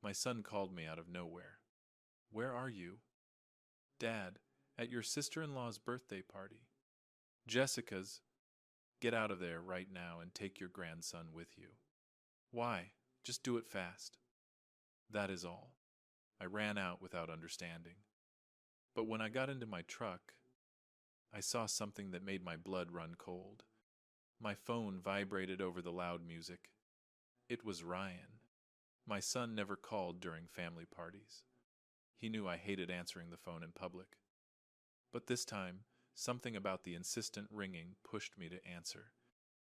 My son called me out of nowhere. Where are you? Dad, at your sister-in-law's birthday party. Jessica's. Get out of there right now and take your grandson with you. Why? Just do it fast. That is all. I ran out without understanding. But when I got into my truck, I saw something that made my blood run cold. My phone vibrated over the loud music. It was Ryan. My son never called during family parties. He knew I hated answering the phone in public. But this time, something about the insistent ringing pushed me to answer.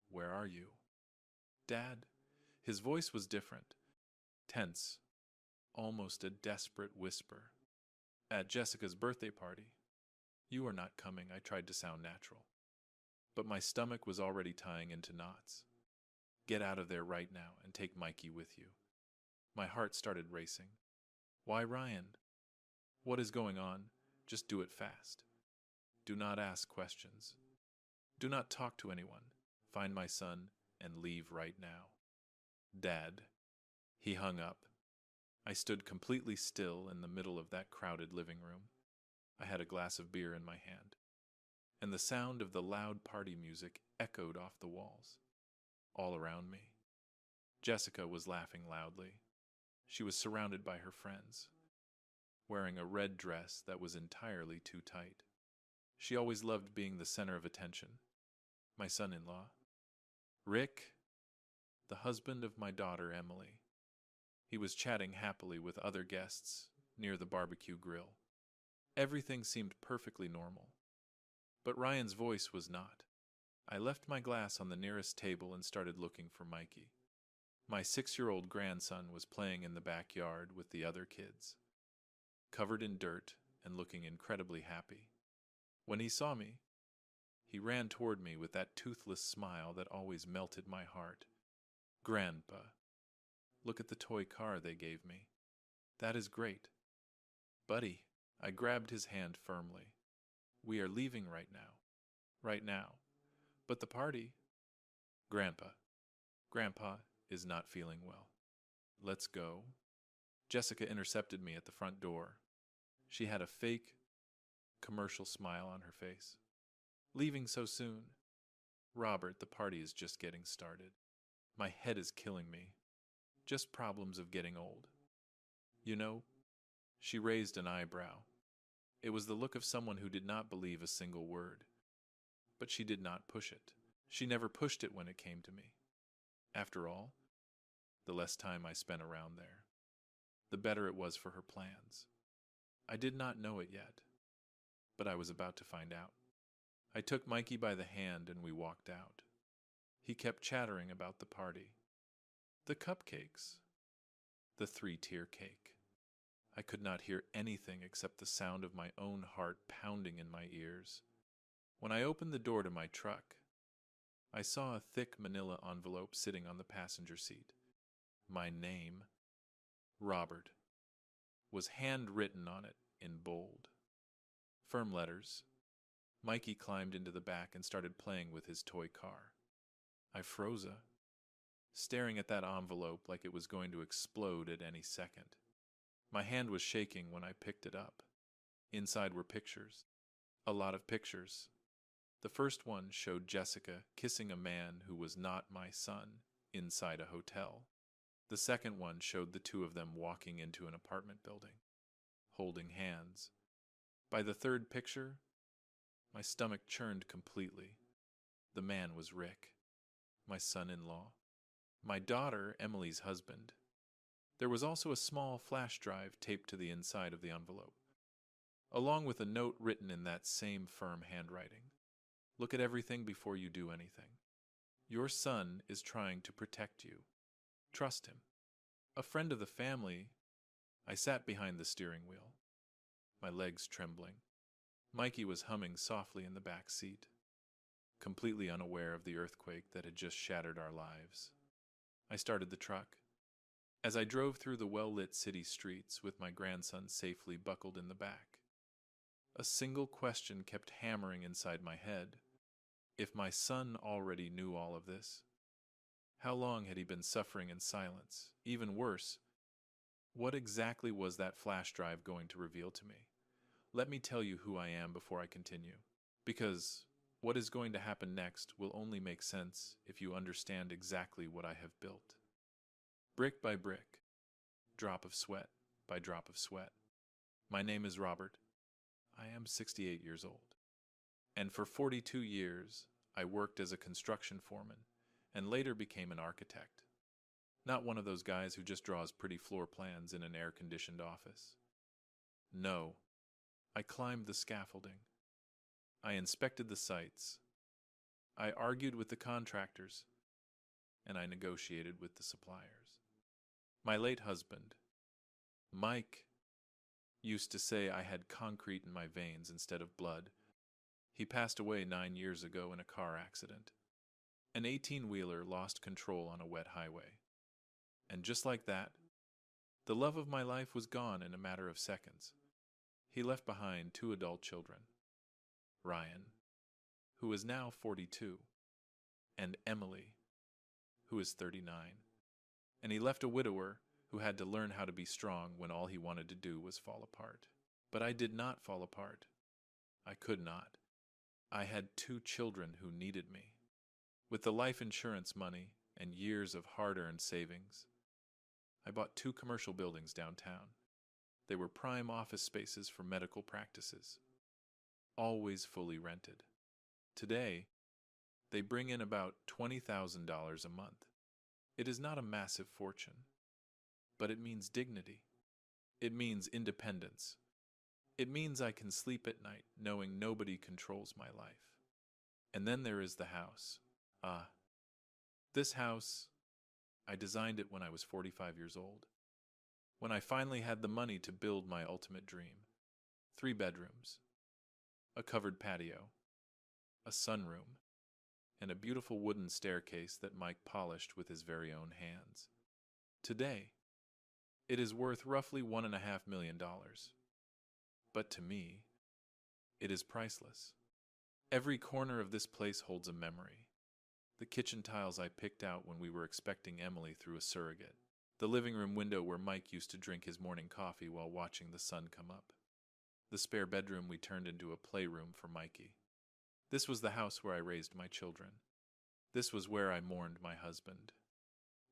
Where are you? Dad? His voice was different, tense, almost a desperate whisper. At Jessica's birthday party. You are not coming, I tried to sound natural. But my stomach was already tying into knots. Get out of there right now and take Mikey with you. My heart started racing. Why Ryan? What is going on? Just do it fast. Do not ask questions. Do not talk to anyone. Find my son and leave right now. Dad. He hung up. I stood completely still in the middle of that crowded living room. I had a glass of beer in my hand, and the sound of the loud party music echoed off the walls, all around me. Jessica was laughing loudly. She was surrounded by her friends, wearing a red dress that was entirely too tight. She always loved being the center of attention. My son-in-law, Rick, the husband of my daughter Emily. He was chatting happily with other guests near the barbecue grill. Everything seemed perfectly normal. But Ryan's voice was not. I left my glass on the nearest table and started looking for Mikey. My 6-year-old grandson was playing in the backyard with the other kids, covered in dirt and looking incredibly happy. When he saw me, he ran toward me with that toothless smile that always melted my heart. Grandpa, look at the toy car they gave me. That is great. Buddy, I grabbed his hand firmly. We are leaving right now. Right now. But the party? Grandpa is not feeling well. Let's go. Jessica intercepted me at the front door. She had a fake, commercial smile on her face. Leaving so soon? Robert, the party is just getting started. My head is killing me. Just problems of getting old. You know, she raised an eyebrow. It was the look of someone who did not believe a single word. But she did not push it. She never pushed it when it came to me. After all, the less time I spent around there, the better it was for her plans. I did not know it yet, but I was about to find out. I took Mikey by the hand and we walked out. He kept chattering about the party. The cupcakes. The 3-tier cake. I could not hear anything except the sound of my own heart pounding in my ears. When I opened the door to my truck, I saw a thick manila envelope sitting on the passenger seat. My name, Robert, was handwritten on it in bold. Firm letters. Mikey climbed into the back and started playing with his toy car. I froze, staring at that envelope like it was going to explode at any second. My hand was shaking when I picked it up. Inside were pictures. A lot of pictures. The first one showed Jessica kissing a man who was not my son inside a hotel. The second one showed the two of them walking into an apartment building, holding hands. By the third picture, my stomach churned completely. The man was Rick, my son-in-law. My daughter, Emily's husband. There was also a small flash drive taped to the inside of the envelope, along with a note written in that same firm handwriting. Look at everything before you do anything. Your son is trying to protect you. Trust him. A friend of the family. I sat behind the steering wheel, my legs trembling. Mikey was humming softly in the back seat, completely unaware of the earthquake that had just shattered our lives. I started the truck. As I drove through the well-lit city streets with my grandson safely buckled in the back, a single question kept hammering inside my head. If my son already knew all of this, how long had he been suffering in silence? Even worse, What exactly was that flash drive going to reveal to me? Let me tell you who I am before I continue. Because what is going to happen next will only make sense if you understand exactly what I have built. Brick by brick, drop of sweat by drop of sweat. My name is Robert. I am 68 years old. And for 42 years, I worked as a construction foreman and later became an architect. Not one of those guys who just draws pretty floor plans in an air-conditioned office. No, I climbed the scaffolding. I inspected the sites. I argued with the contractors, and I negotiated with the suppliers. My late husband, Mike, used to say I had concrete in my veins instead of blood. He passed away 9 years ago in a car accident. An 18-wheeler lost control on a wet highway. And just like that, the love of my life was gone in a matter of seconds. He left behind 2 adult children, Ryan, who is now 42, and Emily, who is 39. And he left a widower who had to learn how to be strong when all he wanted to do was fall apart. But I did not fall apart. I could not. I had 2 children who needed me. With the life insurance money and years of hard-earned savings, I bought 2 commercial buildings downtown. They were prime office spaces for medical practices, always fully rented. Today, they bring in about $20,000 a month. It is not a massive fortune, but it means dignity. It means independence. It means I can sleep at night knowing nobody controls my life. And then there is the house. This house, I designed it when I was 45 years old. When I finally had the money to build my ultimate dream. 3 bedrooms, a covered patio, a sunroom, and a beautiful wooden staircase that Mike polished with his very own hands. Today, it is worth roughly $1.5 million. But to me, it is priceless. Every corner of this place holds a memory. The kitchen tiles I picked out when we were expecting Emily through a surrogate. The living room window where Mike used to drink his morning coffee while watching the sun come up. The spare bedroom we turned into a playroom for Mikey. This was the house where I raised my children. This was where I mourned my husband.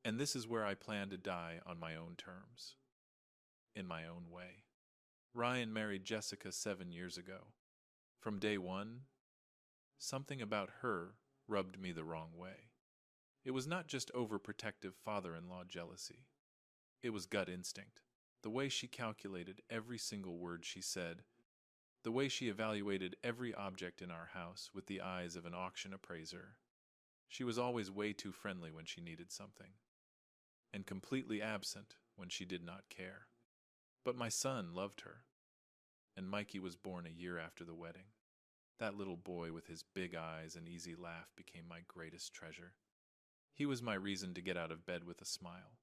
And this is where I plan to die on my own terms. In my own way. Ryan married Jessica 7 years ago. From day one, something about her rubbed me the wrong way. It was not just overprotective father-in-law jealousy. It was gut instinct. The way she calculated every single word she said. The way she evaluated every object in our house with the eyes of an auction appraiser. She was always way too friendly when she needed something, and completely absent when she did not care. But my son loved her, and Mikey was born a year after the wedding. That little boy with his big eyes and easy laugh became my greatest treasure. He was my reason to get out of bed with a smile,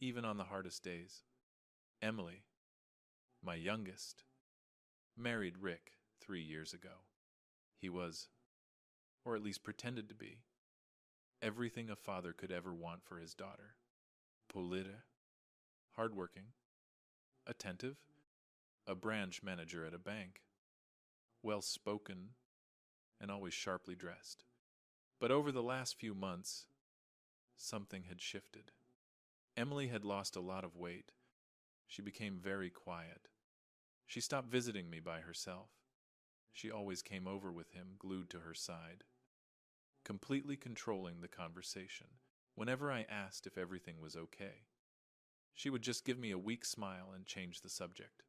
even on the hardest days. Emily, my youngest, married Rick 3 years ago. He was, or at least pretended to be, everything a father could ever want for his daughter. Pulire, hardworking, attentive, a branch manager at a bank, well-spoken, and always sharply dressed. But over the last few months, something had shifted. Emily had lost a lot of weight. She became very quiet. She stopped visiting me by herself. She always came over with him, glued to her side, completely controlling the conversation. Whenever I asked if everything was okay, she would just give me a weak smile and change the subject.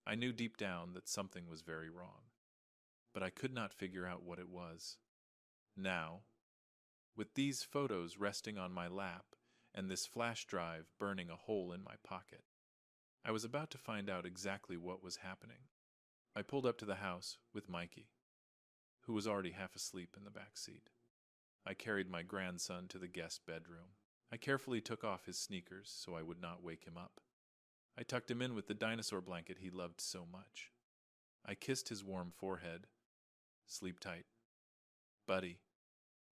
I knew deep down that something was very wrong, but I could not figure out what it was. Now, with these photos resting on my lap and this flash drive burning a hole in my pocket, I was about to find out exactly what was happening. I pulled up to the house with Mikey, who was already half asleep in the back seat. I carried my grandson to the guest bedroom. I carefully took off his sneakers so I would not wake him up. I tucked him in with the dinosaur blanket he loved so much. I kissed his warm forehead. Sleep tight. Buddy,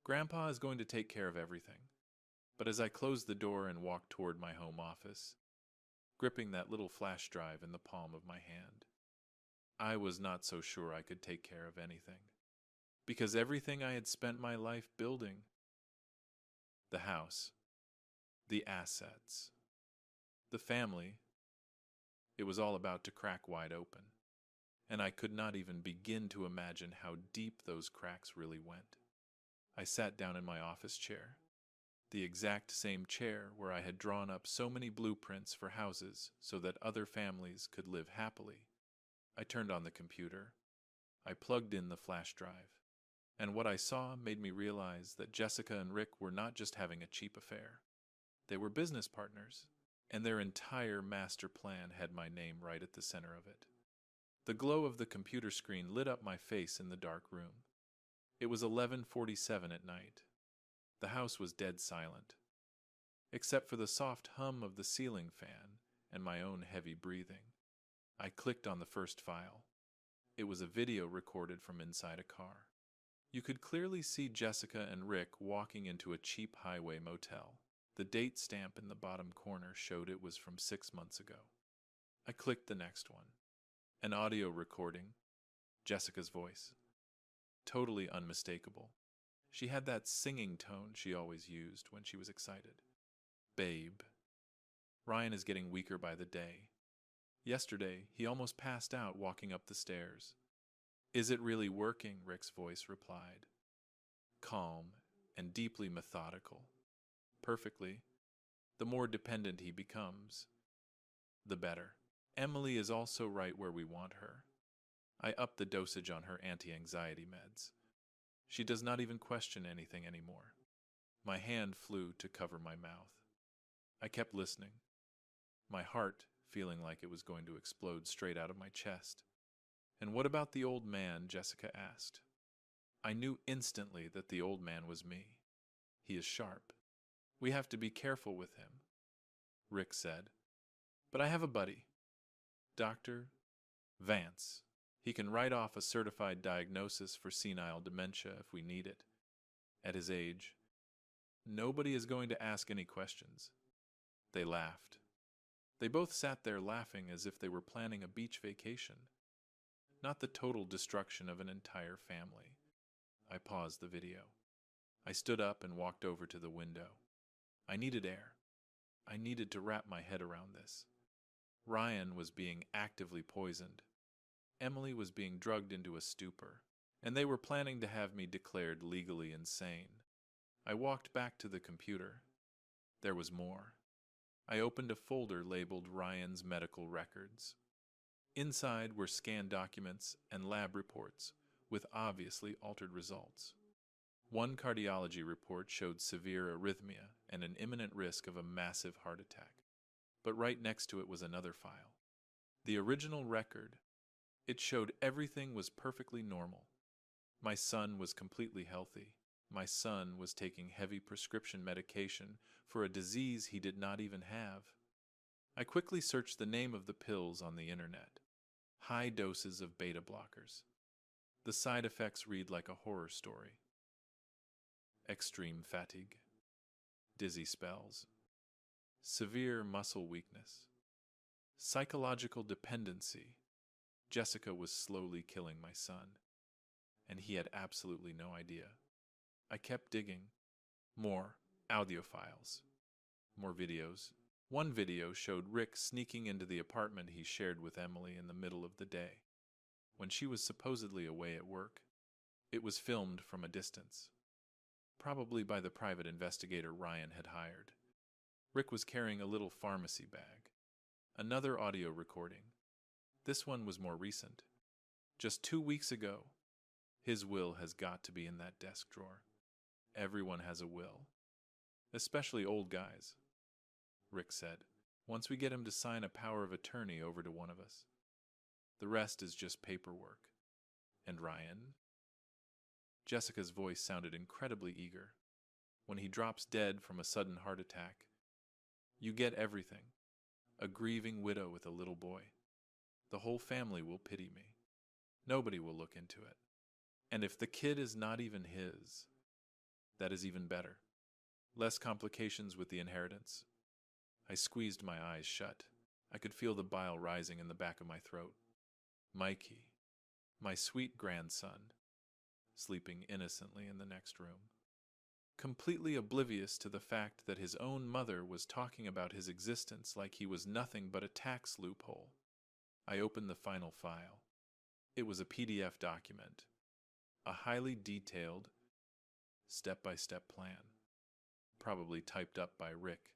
Grandpa is going to take care of everything. But as I closed the door and walked toward my home office, gripping that little flash drive in the palm of my hand. I was not so sure I could take care of anything, because everything I had spent my life building, the house, the assets, the family, it was all about to crack wide open, and I could not even begin to imagine how deep those cracks really went. I sat down in my office chair, the exact same chair where I had drawn up so many blueprints for houses so that other families could live happily. I turned on the computer. I plugged in the flash drive, and what I saw made me realize that Jessica and Rick were not just having a cheap affair. They were business partners, and their entire master plan had my name right at the center of it. The glow of the computer screen lit up my face in the dark room. It was 11:47 at night. The house was dead silent, except for the soft hum of the ceiling fan and my own heavy breathing. I clicked on the first file. It was a video recorded from inside a car. You could clearly see Jessica and Rick walking into a cheap highway motel. The date stamp in the bottom corner showed it was from 6 months ago. I clicked the next one. An audio recording, Jessica's voice. Totally unmistakable. She had that singing tone she always used when she was excited. Babe. Ryan is getting weaker by the day. Yesterday, he almost passed out walking up the stairs. Is it really working? Rick's voice replied. Calm and deeply methodical. Perfectly. The more dependent he becomes, the better. Emily is also right where we want her. I upped the dosage on her anti-anxiety meds. She does not even question anything anymore. My hand flew to cover my mouth. I kept listening, my heart feeling like it was going to explode straight out of my chest. And what about the old man? Jessica asked. I knew instantly that the old man was me. He is sharp. We have to be careful with him, Rick said. But I have a buddy, Dr. Vance. He can write off a certified diagnosis for senile dementia if we need it. At his age, nobody is going to ask any questions. They laughed. They both sat there laughing as if they were planning a beach vacation, not the total destruction of an entire family. I paused the video. I stood up and walked over to the window. I needed air. I needed to wrap my head around this. Ryan was being actively poisoned. Emily was being drugged into a stupor, and they were planning to have me declared legally insane. I walked back to the computer. There was more. I opened a folder labeled Ryan's medical records. Inside were scanned documents and lab reports with obviously altered results. One cardiology report showed severe arrhythmia and an imminent risk of a massive heart attack. But right next to it was another file. The original record. It showed everything was perfectly normal. My son was completely healthy. My son was taking heavy prescription medication for a disease he did not even have. I quickly searched the name of the pills on the internet. High doses of beta blockers. The side effects read like a horror story. Extreme fatigue, dizzy spells, severe muscle weakness, psychological dependency. Jessica was slowly killing my son, and he had absolutely no idea. I kept digging. More audio files, more videos. One video showed Rick sneaking into the apartment he shared with Emily in the middle of the day, when she was supposedly away at work. It was filmed from a distance, probably by the private investigator Ryan had hired. Rick was carrying a little pharmacy bag. Another audio recording. This one was more recent. Just 2 weeks ago. His will has got to be in that desk drawer. Everyone has a will, especially old guys, Rick said, once we get him to sign a power of attorney over to one of us. The rest is just paperwork. And Ryan? Jessica's voice sounded incredibly eager. When he drops dead from a sudden heart attack, you get everything. A grieving widow with a little boy. The whole family will pity me. Nobody will look into it. And if the kid is not even his, that is even better. Less complications with the inheritance. I squeezed my eyes shut. I could feel the bile rising in the back of my throat. Mikey, my sweet grandson, sleeping innocently in the next room, completely oblivious to the fact that his own mother was talking about his existence like he was nothing but a tax loophole. I opened the final file. It was a PDF document, a highly detailed, step-by-step plan, probably typed up by Rick.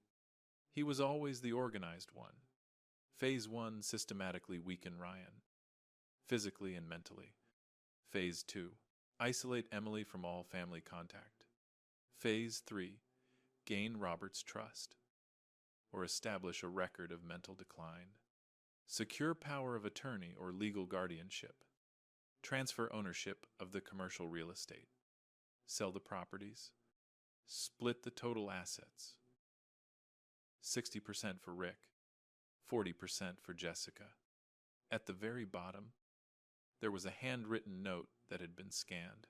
He was always the organized one. Phase 1, systematically weaken Ryan, physically and mentally. Phase 2, isolate Emily from all family contact. Phase 3, gain Robert's trust, or establish a record of mental decline. Secure power of attorney or legal guardianship. Transfer ownership of the commercial real estate. Sell the properties. Split the total assets. 60% for Rick, 40% for Jessica. At the very bottom, there was a handwritten note that had been scanned.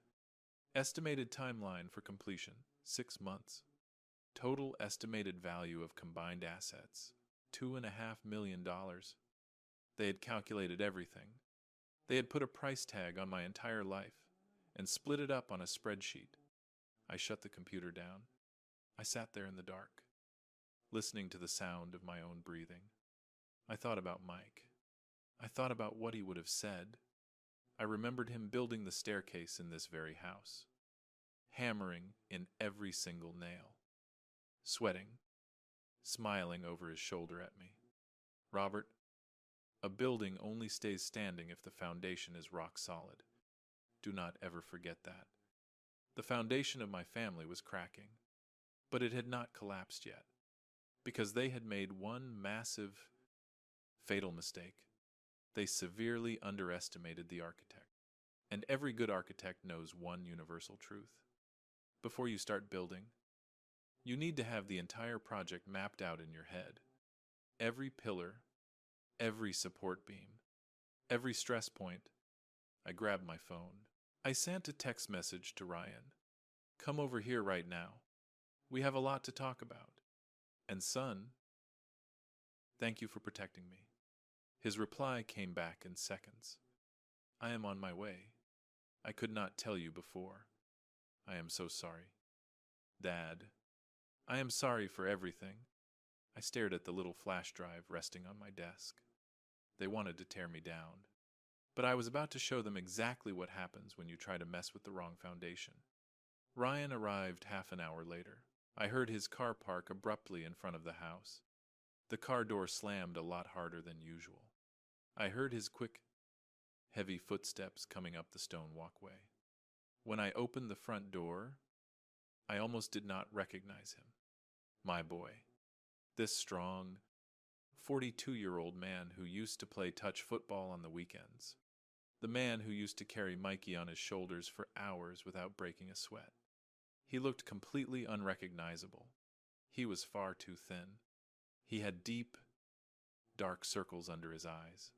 Estimated timeline for completion, 6 months. Total estimated value of combined assets, $2.5 million. They had calculated everything. They had put a price tag on my entire life and split it up on a spreadsheet. I shut the computer down. I sat there in the dark, listening to the sound of my own breathing. I thought about Mike. I thought about what he would have said. I remembered him building the staircase in this very house, hammering in every single nail, sweating, smiling over his shoulder at me. Robert, a building only stays standing if the foundation is rock solid. Do not ever forget that. The foundation of my family was cracking, but it had not collapsed yet, because they had made one massive, fatal mistake. They severely underestimated the architect. And every good architect knows one universal truth. Before you start building, you need to have the entire project mapped out in your head. Every pillar, every support beam, every stress point. I grabbed my phone. I sent a text message to Ryan. Come over here right now. We have a lot to talk about. And son, thank you for protecting me. His reply came back in seconds. I am on my way. I could not tell you before. I am so sorry. Dad, I am sorry for everything. I stared at the little flash drive resting on my desk. They wanted to tear me down, but I was about to show them exactly what happens when you try to mess with the wrong foundation. Ryan arrived half an hour later. I heard his car park abruptly in front of the house. The car door slammed a lot harder than usual. I heard his quick, heavy footsteps coming up the stone walkway. When I opened the front door, I almost did not recognize him. My boy, this strong, 42-year-old man who used to play touch football on the weekends. The man who used to carry Mikey on his shoulders for hours without breaking a sweat. He looked completely unrecognizable. He was far too thin. He had deep, dark circles under his eyes.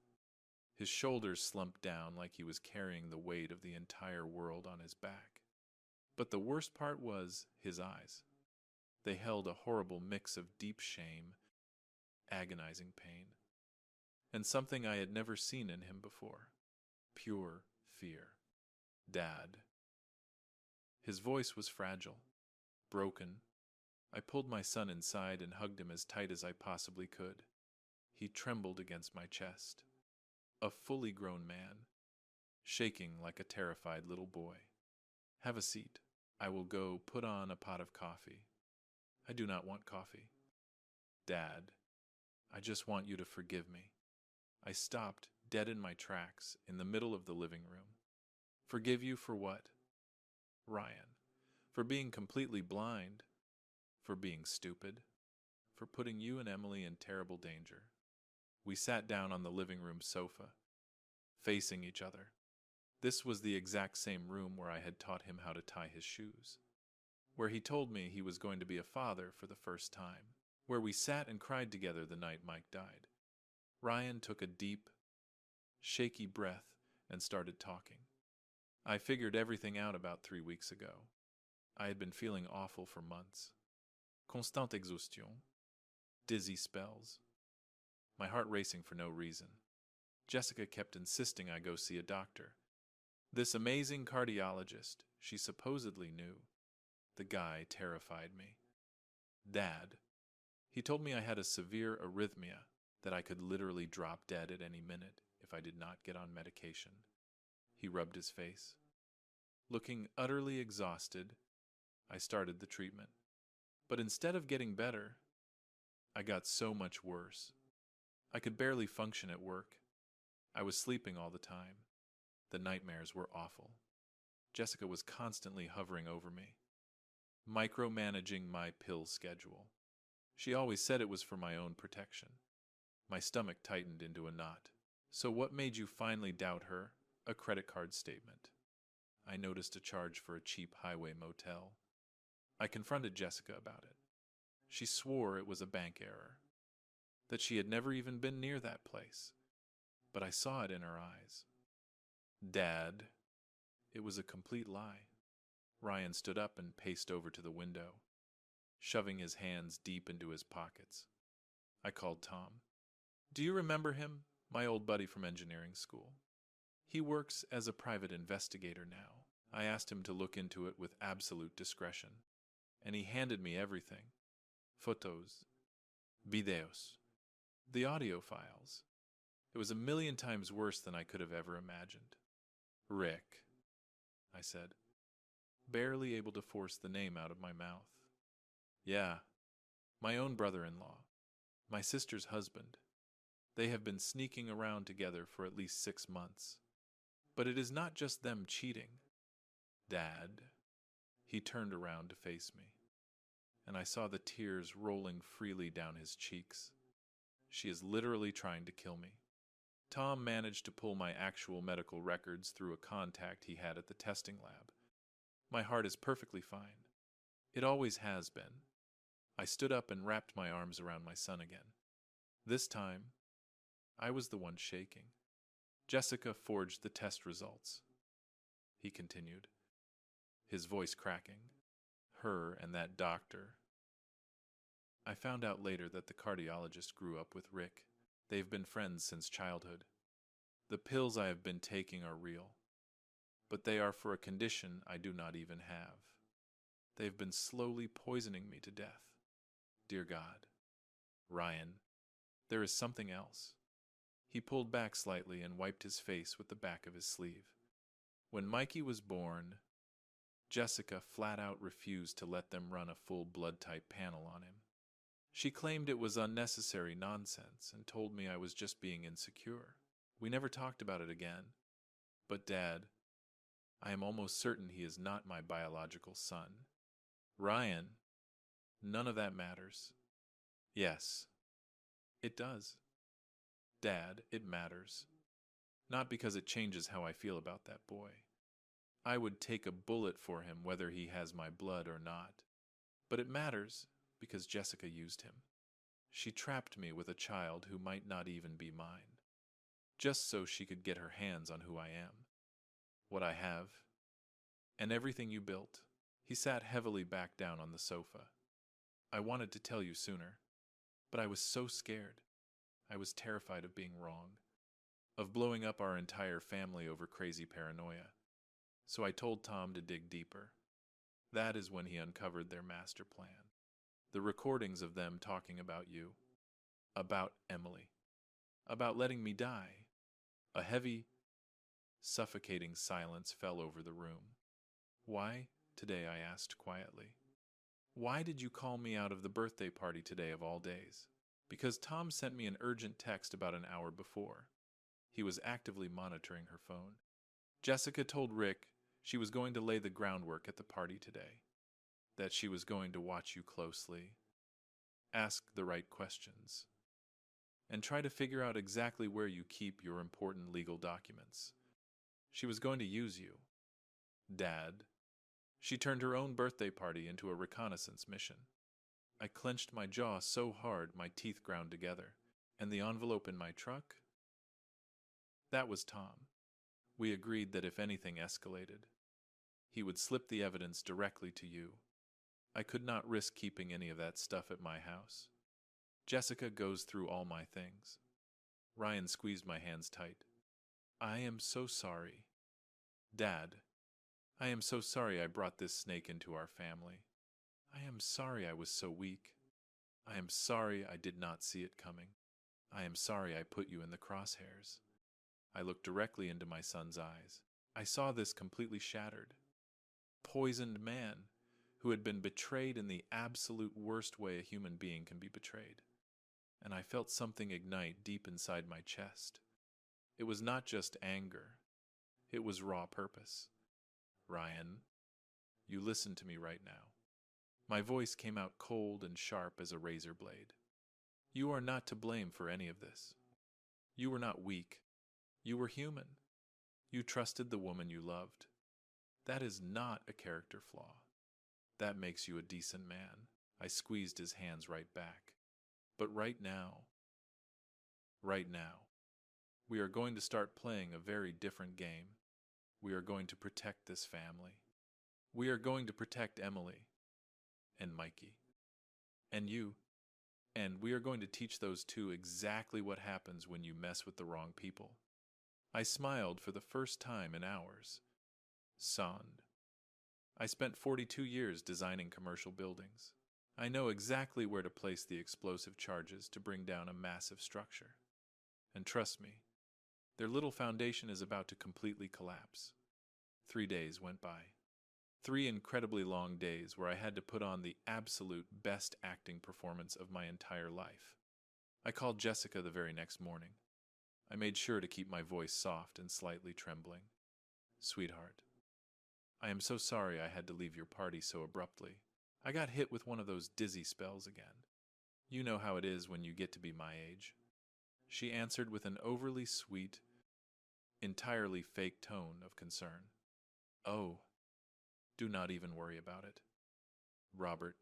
His shoulders slumped down like he was carrying the weight of the entire world on his back. But the worst part was his eyes. They held a horrible mix of deep shame, agonizing pain, and something I had never seen in him before. Pure fear. Dad. His voice was fragile, broken. I pulled my son inside and hugged him as tight as I possibly could. He trembled against my chest. A fully grown man, shaking like a terrified little boy. Have a seat. I will go put on a pot of coffee. I do not want coffee. Dad, I just want you to forgive me. I stopped dead in my tracks in the middle of the living room. Forgive you for what? Ryan, for being completely blind, for being stupid, for putting you and Emily in terrible danger. We sat down on the living room sofa, facing each other. This was the exact same room where I had taught him how to tie his shoes, where he told me he was going to be a father for the first time, where we sat and cried together the night Mike died. Ryan took a deep, shaky breath and started talking. I figured everything out about 3 weeks ago. I had been feeling awful for months. Constante exhaustion, dizzy spells, my heart racing for no reason. Jessica kept insisting I go see a doctor. This amazing cardiologist she supposedly knew. The guy terrified me. Dad. He told me I had a severe arrhythmia, that I could literally drop dead at any minute if I did not get on medication. He rubbed his face. Looking utterly exhausted, I started the treatment. But instead of getting better, I got so much worse. I could barely function at work. I was sleeping all the time. The nightmares were awful. Jessica was constantly hovering over me, micromanaging my pill schedule. She always said it was for my own protection. My stomach tightened into a knot. So what made you finally doubt her? A credit card statement. I noticed a charge for a cheap highway motel. I confronted Jessica about it. She swore it was a bank error, that she had never even been near that place. But I saw it in her eyes. Dad, it was a complete lie. Ryan stood up and paced over to the window, shoving his hands deep into his pockets. I called Tom. Do you remember him? My old buddy from engineering school. He works as a private investigator now. I asked him to look into it with absolute discretion, and he handed me everything. Photos, videos, the audio files. It was 1,000,000 times worse than I could have ever imagined. Rick, I said, barely able to force the name out of my mouth. Yeah, my own brother-in-law, my sister's husband. They have been sneaking around together for at least 6 months. But it is not just them cheating. Dad. He turned around to face me, and I saw the tears rolling freely down his cheeks. She is literally trying to kill me. Tom managed to pull my actual medical records through a contact he had at the testing lab. My heart is perfectly fine. It always has been. I stood up and wrapped my arms around my son again. This time, I was the one shaking. Jessica forged the test results, he continued, his voice cracking. Her and that doctor. I found out later that the cardiologist grew up with Rick. They've been friends since childhood. The pills I have been taking are real, but they are for a condition I do not even have. They've been slowly poisoning me to death. Dear God. Ryan, there is something else. He pulled back slightly and wiped his face with the back of his sleeve. When Mikey was born, Jessica flat out refused to let them run a full blood type panel on him. She claimed it was unnecessary nonsense and told me I was just being insecure. We never talked about it again. But Dad, I am almost certain he is not my biological son. Ryan, none of that matters. Yes, it does. Dad, it matters. Not because it changes how I feel about that boy. I would take a bullet for him whether he has my blood or not. But it matters because Jessica used him. She trapped me with a child who might not even be mine, just so she could get her hands on who I am, what I have, and everything you built. He sat heavily back down on the sofa. I wanted to tell you sooner, but I was so scared. I was terrified of being wrong, of blowing up our entire family over crazy paranoia. So I told Tom to dig deeper. That is when he uncovered their master plan. The recordings of them talking about you, about Emily, about letting me die. A heavy, suffocating silence fell over the room. Why, today, I asked quietly. Why did you call me out of the birthday party today of all days? Because Tom sent me an urgent text about an hour before. He was actively monitoring her phone. Jessica told Rick she was going to lay the groundwork at the party today, that she was going to watch you closely, ask the right questions, and try to figure out exactly where you keep your important legal documents. She was going to use you. Dad. She turned her own birthday party into a reconnaissance mission. I clenched my jaw so hard my teeth ground together. And the envelope in my truck? That was Tom. We agreed that if anything escalated, he would slip the evidence directly to you. I could not risk keeping any of that stuff at my house. Jessica goes through all my things. Ryan squeezed my hands tight. I am so sorry. Dad, I am so sorry I brought this snake into our family. I am sorry I was so weak. I am sorry I did not see it coming. I am sorry I put you in the crosshairs. I looked directly into my son's eyes. I saw this completely shattered, poisoned man who had been betrayed in the absolute worst way a human being can be betrayed. And I felt something ignite deep inside my chest. It was not just anger. It was raw purpose. Ryan, you listen to me right now. My voice came out cold and sharp as a razor blade. You are not to blame for any of this. You were not weak. You were human. You trusted the woman you loved. That is not a character flaw. That makes you a decent man. I squeezed his hands right back. But right now, we are going to start playing a very different game. We are going to protect this family. We are going to protect Emily and Mikey and you. And we are going to teach those two exactly what happens when you mess with the wrong people. I smiled for the first time in hours. Sand. I spent 42 years designing commercial buildings. I know exactly where to place the explosive charges to bring down a massive structure. And trust me, their little foundation is about to completely collapse. 3 days went by. 3 incredibly long days where I had to put on the absolute best acting performance of my entire life. I called Jessica the very next morning. I made sure to keep my voice soft and slightly trembling. Sweetheart, I am so sorry I had to leave your party so abruptly. I got hit with one of those dizzy spells again. You know how it is when you get to be my age. She answered with an overly sweet, entirely fake tone of concern. Oh, do not even worry about it. Robert,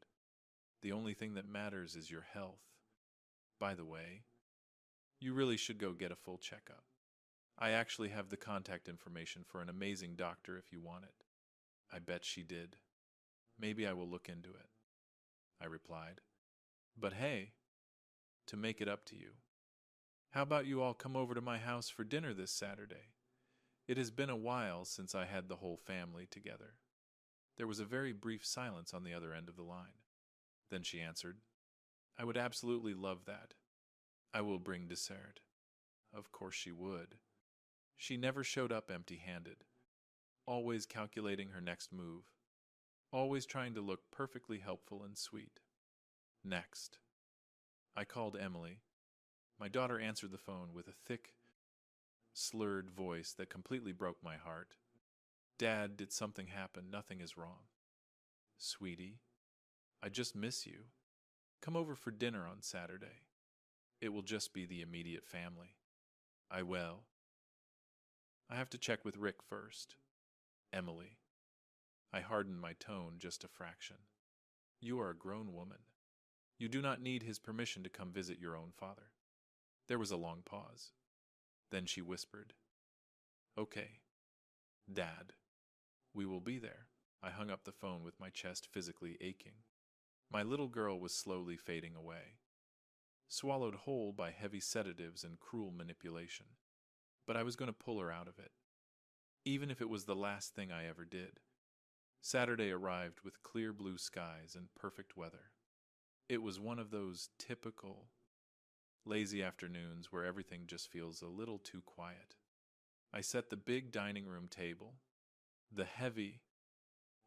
the only thing that matters is your health. By the way, you really should go get a full checkup. I actually have the contact information for an amazing doctor if you want it. I bet she did. Maybe I will look into it, I replied. But hey, to make it up to you, how about you all come over to my house for dinner this Saturday? It has been a while since I had the whole family together. There was a very brief silence on the other end of the line. Then she answered, I would absolutely love that. I will bring dessert. Of course she would. She never showed up empty-handed, always calculating her next move, always trying to look perfectly helpful and sweet. Next, I called Emily. My daughter answered the phone with a thick, slurred voice that completely broke my heart. Dad, did something happen? Nothing is wrong. Sweetie, I just miss you. Come over for dinner on Saturday. It will just be the immediate family. I will. I have to check with Rick first. Emily. I hardened my tone just a fraction. You are a grown woman. You do not need his permission to come visit your own father. There was a long pause. Then she whispered, Okay, Dad, we will be there. I hung up the phone with my chest physically aching. My little girl was slowly fading away, swallowed whole by heavy sedatives and cruel manipulation. But I was going to pull her out of it, even if it was the last thing I ever did. Saturday arrived with clear blue skies and perfect weather. It was one of those typical, lazy afternoons where everything just feels a little too quiet. I set the big dining room table, the heavy,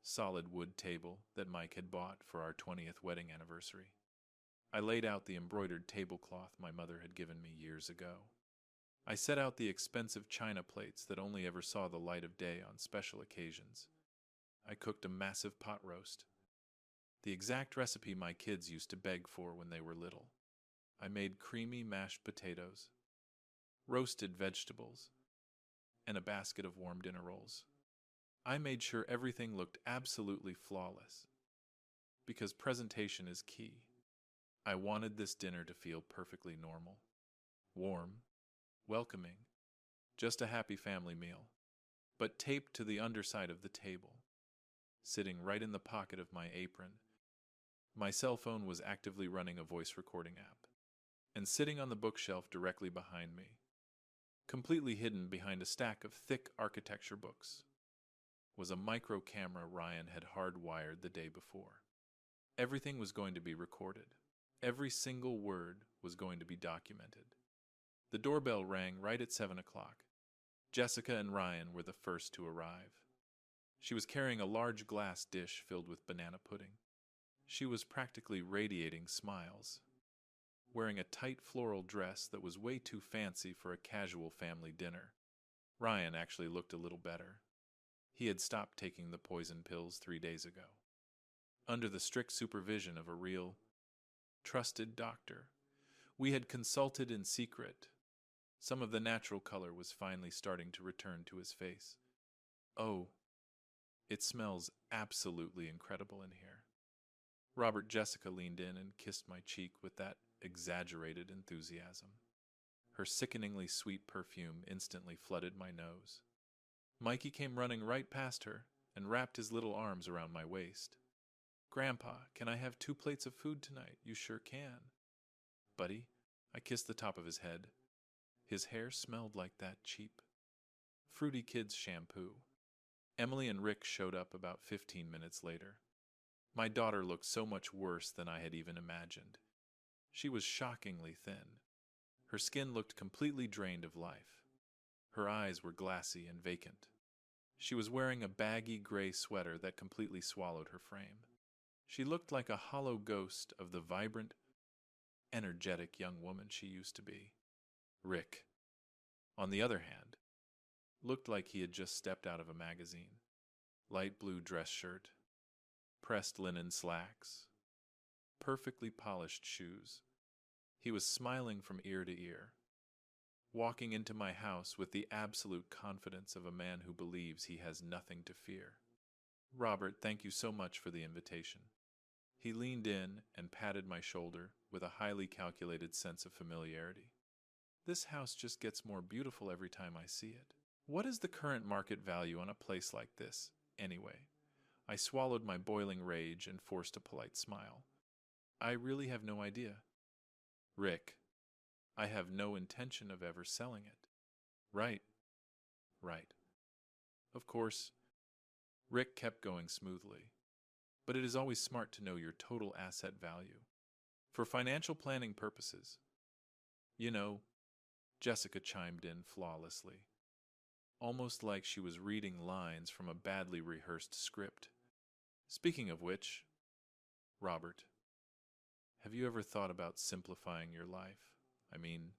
solid wood table that Mike had bought for our 20th wedding anniversary. I laid out the embroidered tablecloth my mother had given me years ago. I set out the expensive china plates that only ever saw the light of day on special occasions. I cooked a massive pot roast, the exact recipe my kids used to beg for when they were little. I made creamy mashed potatoes, roasted vegetables, and a basket of warm dinner rolls. I made sure everything looked absolutely flawless, because presentation is key. I wanted this dinner to feel perfectly normal, warm, welcoming, just a happy family meal, but taped to the underside of the table, sitting right in the pocket of my apron. My cell phone was actively running a voice recording app. and sitting on the bookshelf directly behind me, completely hidden behind a stack of thick architecture books, was a micro camera Ryan had hardwired the day before. Everything was going to be recorded. Every single word was going to be documented. The doorbell rang right at 7 o'clock. Jessica and Ryan were the first to arrive. She was carrying a large glass dish filled with banana pudding. She was practically radiating smiles, wearing a tight floral dress that was way too fancy for a casual family dinner. Ryan actually looked a little better. He had stopped taking the poison pills 3 days ago, under the strict supervision of a real, trusted doctor. We had consulted in secret. Some of the natural color was finally starting to return to his face. Oh, it smells absolutely incredible in here. Jessica leaned in and kissed my cheek with that exaggerated enthusiasm. Her sickeningly sweet perfume instantly flooded my nose. Mikey came running right past her and wrapped his little arms around my waist. "Grandpa, can I have 2 plates of food tonight?" "You sure can." "Buddy," I kissed the top of his head. His hair smelled like that cheap Fruity Kids shampoo. Emily and Rick showed up about 15 minutes later. My daughter looked so much worse than I had even imagined. She was shockingly thin. Her skin looked completely drained of life. Her eyes were glassy and vacant. She was wearing a baggy gray sweater that completely swallowed her frame. She looked like a hollow ghost of the vibrant, energetic young woman she used to be. Rick, on the other hand, looked like he had just stepped out of a magazine. Light blue dress shirt, pressed linen slacks, perfectly polished shoes. He was smiling from ear to ear, walking into my house with the absolute confidence of a man who believes he has nothing to fear. "Robert, thank you so much for the invitation." He leaned in and patted my shoulder with a highly calculated sense of familiarity. "This house just gets more beautiful every time I see it. What is the current market value on a place like this, anyway?" I swallowed my boiling rage and forced a polite smile. "I really have no idea." "Rick, I have no intention of ever selling it." "Right, right." Of course, Rick kept going smoothly. "But it is always smart to know your total asset value. For financial planning purposes." "You know," Jessica chimed in flawlessly, almost like she was reading lines from a badly rehearsed script. "Speaking of which, Robert, have you ever thought about simplifying your life? I mean,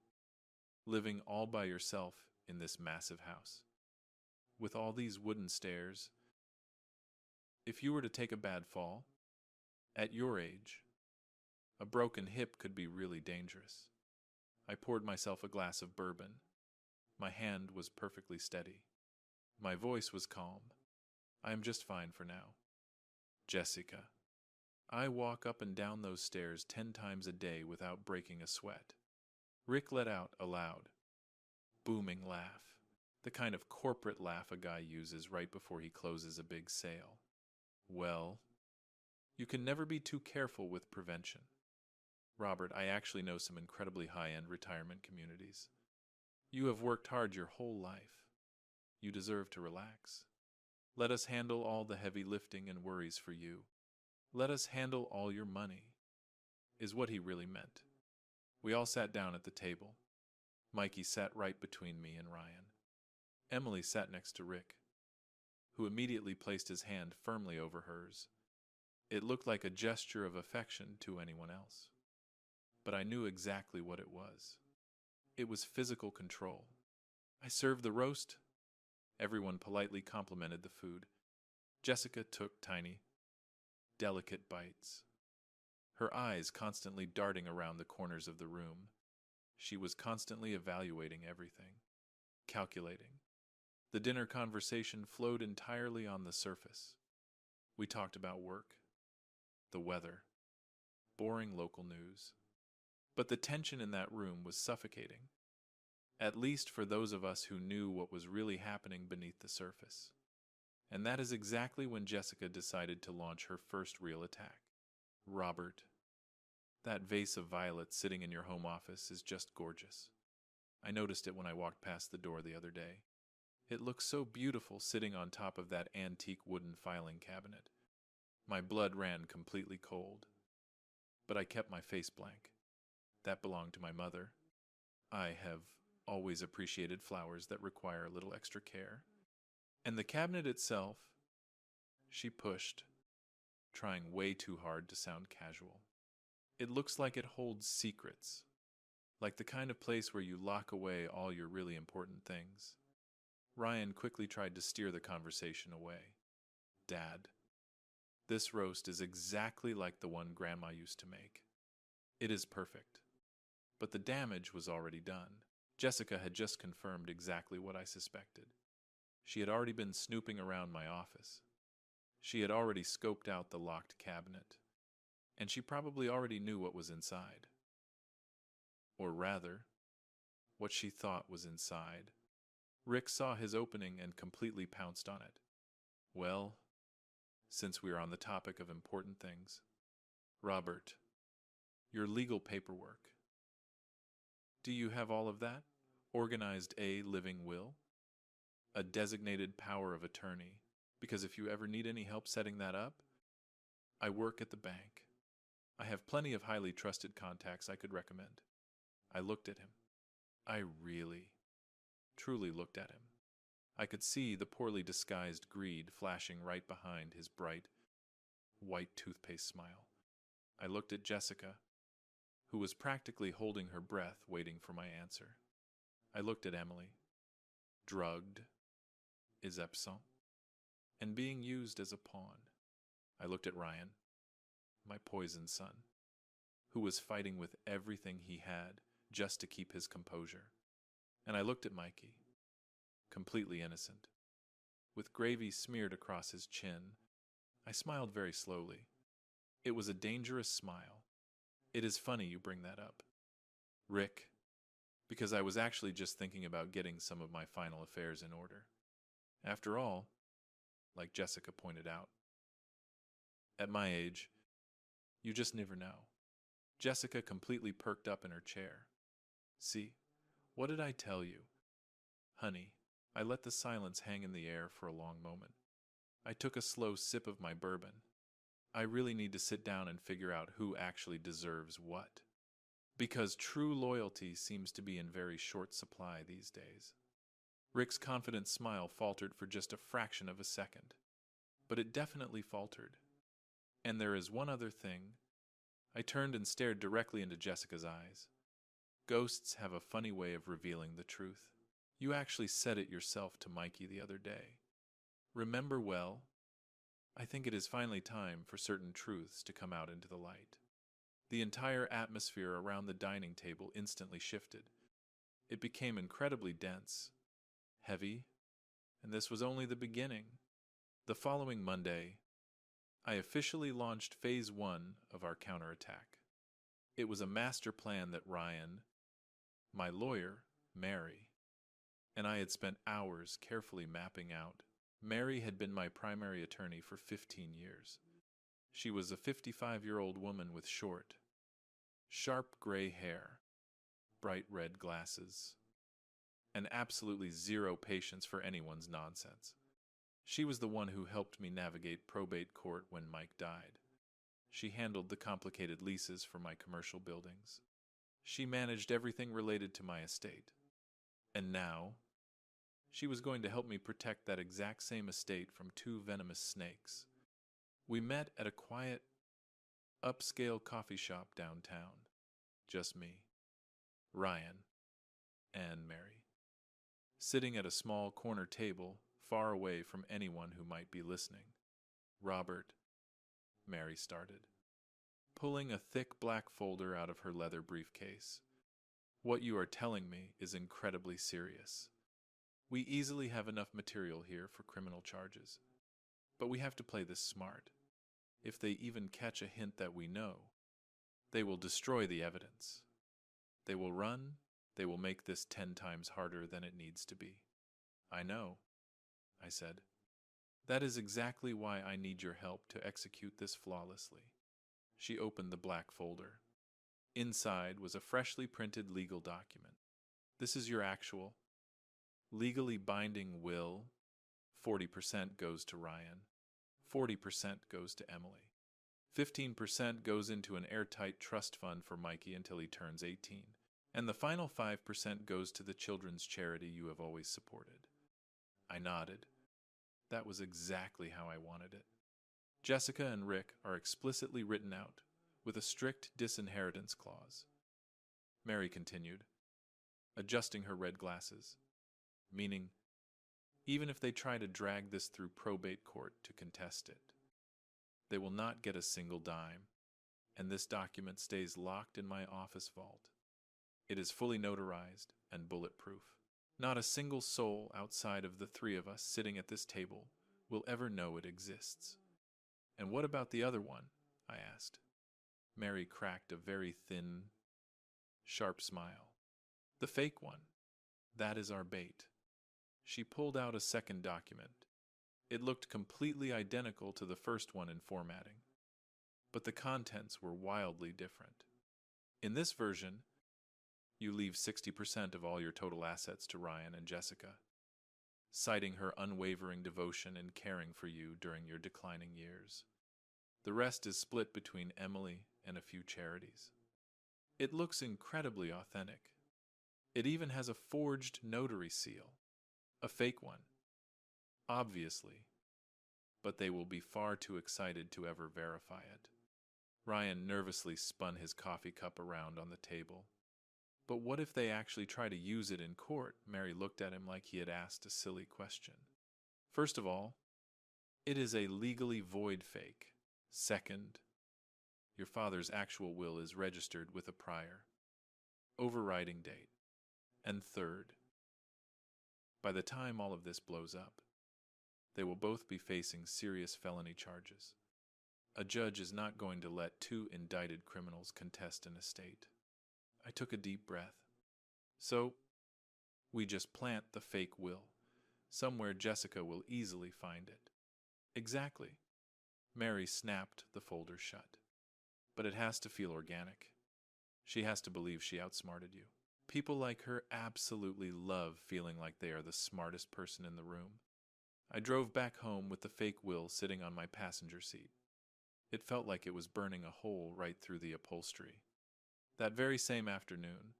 living all by yourself in this massive house, with all these wooden stairs. If you were to take a bad fall, at your age, a broken hip could be really dangerous." I poured myself a glass of bourbon. My hand was perfectly steady. My voice was calm. "I am just fine for now. Jessica, I walk up and down those stairs 10 times a day without breaking a sweat." Rick let out a loud, booming laugh, the kind of corporate laugh a guy uses right before he closes a big sale. "Well, you can never be too careful with prevention. Robert, I actually know some incredibly high-end retirement communities. You have worked hard your whole life. You deserve to relax. Let us handle all the heavy lifting and worries for you. Let us handle all your money," is what he really meant. We all sat down at the table. Mikey sat right between me and Ryan. Emily sat next to Rick, who immediately placed his hand firmly over hers. It looked like a gesture of affection to anyone else, but I knew exactly what it was. It was physical control. "I served the roast." Everyone politely complimented the food. Jessica took tiny, delicate bites, her eyes constantly darting around the corners of the room. She was constantly evaluating everything, calculating. The dinner conversation flowed entirely on the surface. We talked about work, the weather, boring local news. But the tension in that room was suffocating, at least for those of us who knew what was really happening beneath the surface. And that is exactly when Jessica decided to launch her first real attack. "Robert, That vase of violets sitting in your home office is just gorgeous. I noticed it when I walked past the door the other day. It looks so beautiful sitting on top of that antique wooden filing cabinet. My blood ran completely cold. But I kept my face blank. That belonged to my mother. I have always appreciated flowers that require a little extra care. And the cabinet itself, she pushed, trying way too hard to sound casual. It looks like it holds secrets, like the kind of place where you lock away all your really important things. Ryan quickly tried to steer the conversation away. Dad, this roast is exactly like the one Grandma used to make. It is perfect. But the damage was already done. Jessica had just confirmed exactly what I suspected. She had already been snooping around my office. She had already scoped out the locked cabinet. And she probably already knew what was inside. Or rather, what she thought was inside. Rick saw his opening and completely pounced on it. Well, since we are on the topic of important things, Robert, your legal paperwork. Do you have all of that? Organized a living will? A designated power of attorney? Because if you ever need any help setting that up, I work at the bank. I have plenty of highly trusted contacts I could recommend. I looked at him. I really, truly looked at him. I could see the poorly disguised greed flashing right behind his bright, white toothpaste smile. I looked at Jessica, who was practically holding her breath waiting for my answer. I looked at Emily, drugged, is absent, and being used as a pawn. I looked at Ryan, my poison son, who was fighting with everything he had just to keep his composure. And I looked at Mikey, completely innocent, with gravy smeared across his chin. I smiled very slowly. It was a dangerous smile. It is funny you bring that up, Rick, because I was actually just thinking about getting some of my final affairs in order. After all, like Jessica pointed out, at my age, you just never know. Jessica completely perked up in her chair. See, what did I tell you? Honey, I let the silence hang in the air for a long moment. I took a slow sip of my bourbon. I really need to sit down and figure out who actually deserves what. Because true loyalty seems to be in very short supply these days. Rick's confident smile faltered for just a fraction of a second. But it definitely faltered. And there is one other thing. I turned and stared directly into Jessica's eyes. Ghosts have a funny way of revealing the truth. You actually said it yourself to Mikey the other day. Remember well, I think it is finally time for certain truths to come out into the light. The entire atmosphere around the dining table instantly shifted. It became incredibly dense, heavy, and this was only the beginning. The following Monday, I officially launched Phase 1 of our counterattack. It was a master plan that Ryan, my lawyer, Mary, and I had spent hours carefully mapping out. Mary had been my primary attorney for 15 years. She was a 55-year-old woman with short, sharp gray hair, bright red glasses, and absolutely zero patience for anyone's nonsense. She was the one who helped me navigate probate court when Mike died. She handled the complicated leases for my commercial buildings. She managed everything related to my estate. And now, she was going to help me protect that exact same estate from two venomous snakes. We met at a quiet, upscale coffee shop downtown. Just me, Ryan, and Mary. Sitting at a small corner table, far away from anyone who might be listening. Robert, Mary started, pulling a thick black folder out of her leather briefcase. What you are telling me is incredibly serious. We easily have enough material here for criminal charges. But we have to play this smart. If they even catch a hint that we know, they will destroy the evidence. They will run, they will make this 10 times harder than it needs to be. I know, I said. That is exactly why I need your help to execute this flawlessly. She opened the black folder. Inside was a freshly printed legal document. This is your actual, legally binding will. 40% goes to Ryan. 40% goes to Emily. 15% goes into an airtight trust fund for Mikey until he turns 18. And the final 5% goes to the children's charity you have always supported. I nodded. That was exactly how I wanted it. Jessica and Rick are explicitly written out, with a strict disinheritance clause. Mary continued, adjusting her red glasses, meaning, even if they try to drag this through probate court to contest it, they will not get a single dime, and this document stays locked in my office vault. It is fully notarized and bulletproof. Not a single soul outside of the three of us sitting at this table will ever know it exists. And what about the other one? I asked. Mary cracked a very thin, sharp smile. The fake one. That is our bait. She pulled out a second document. It looked completely identical to the first one in formatting, but the contents were wildly different. In this version, you leave 60% of all your total assets to Ryan and Jessica, citing her unwavering devotion and caring for you during your declining years. The rest is split between Emily and a few charities. It looks incredibly authentic. It even has a forged notary seal, a fake one, obviously, but they will be far too excited to ever verify it. Ryan nervously spun his coffee cup around on the table. But what if they actually try to use it in court? Mary looked at him like he had asked a silly question. First of all, it is a legally void fake. Second, your father's actual will is registered with a prior overriding date. And third, by the time all of this blows up, they will both be facing serious felony charges. A judge is not going to let two indicted criminals contest an estate. I took a deep breath. So, we just plant the fake will. Somewhere Jessica will easily find it. Exactly. Mary snapped the folder shut. But it has to feel organic. She has to believe she outsmarted you. People like her absolutely love feeling like they are the smartest person in the room. I drove back home with the fake will sitting on my passenger seat. It felt like it was burning a hole right through the upholstery. That very same afternoon,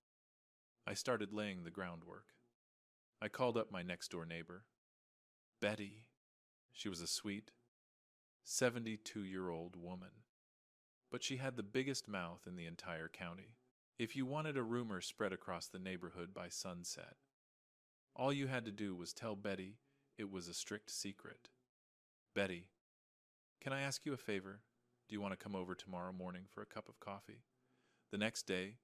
I started laying the groundwork. I called up my next-door neighbor, Betty. She was a sweet, 72-year-old woman, but she had the biggest mouth in the entire county. If you wanted a rumor spread across the neighborhood by sunset, all you had to do was tell Betty it was a strict secret. Betty, can I ask you a favor? Do you want to come over tomorrow morning for a cup of coffee? The next day,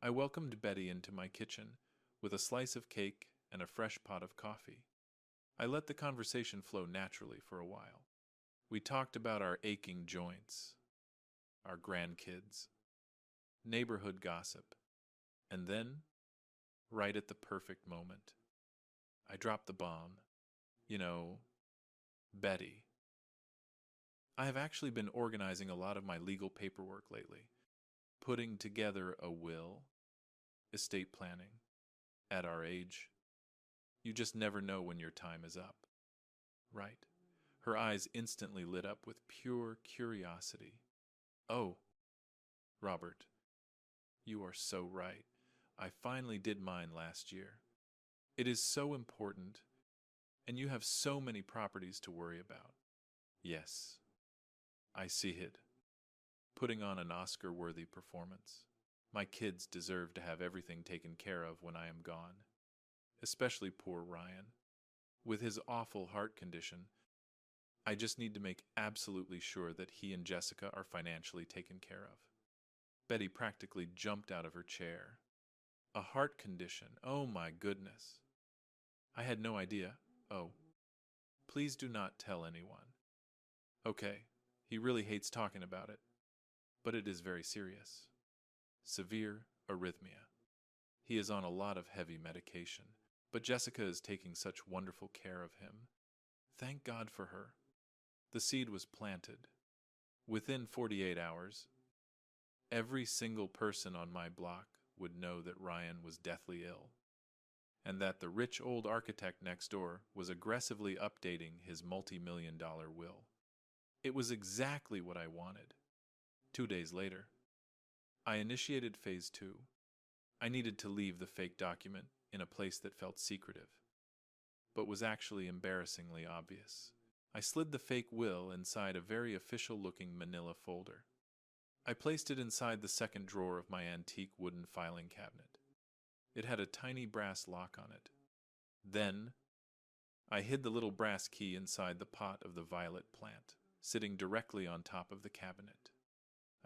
I welcomed Betty into my kitchen with a slice of cake and a fresh pot of coffee. I let the conversation flow naturally for a while. We talked about our aching joints, our grandkids, neighborhood gossip, and then, right at the perfect moment, I dropped the bomb. You know, Betty. I have actually been organizing a lot of my legal paperwork lately, putting together a will, estate planning. At our age, you just never know when your time is up. Right? Her eyes instantly lit up with pure curiosity. Oh, Robert, you are so right. I finally did mine last year. It is so important, and you have so many properties to worry about. Yes, I see it. Putting on an Oscar-worthy performance. My kids deserve to have everything taken care of when I am gone. Especially poor Ryan. With his awful heart condition, I just need to make absolutely sure that he and Jessica are financially taken care of. Betty practically jumped out of her chair. A heart condition, oh my goodness. I had no idea. Oh, please do not tell anyone. Okay, he really hates talking about it, but it is very serious. Severe arrhythmia. He is on a lot of heavy medication, but Jessica is taking such wonderful care of him. Thank God for her. The seed was planted. Within 48 hours, Every single person on my block would know that Ryan was deathly ill, and that the rich old architect next door was aggressively updating his multi-million-dollar will. It was exactly what I wanted. 2 days later, I initiated phase 2. I needed to leave the fake document in a place that felt secretive, but was actually embarrassingly obvious. I slid the fake will inside a very official-looking manila folder. I placed it inside the second drawer of my antique wooden filing cabinet. It had a tiny brass lock on it. Then, I hid the little brass key inside the pot of the violet plant, sitting directly on top of the cabinet.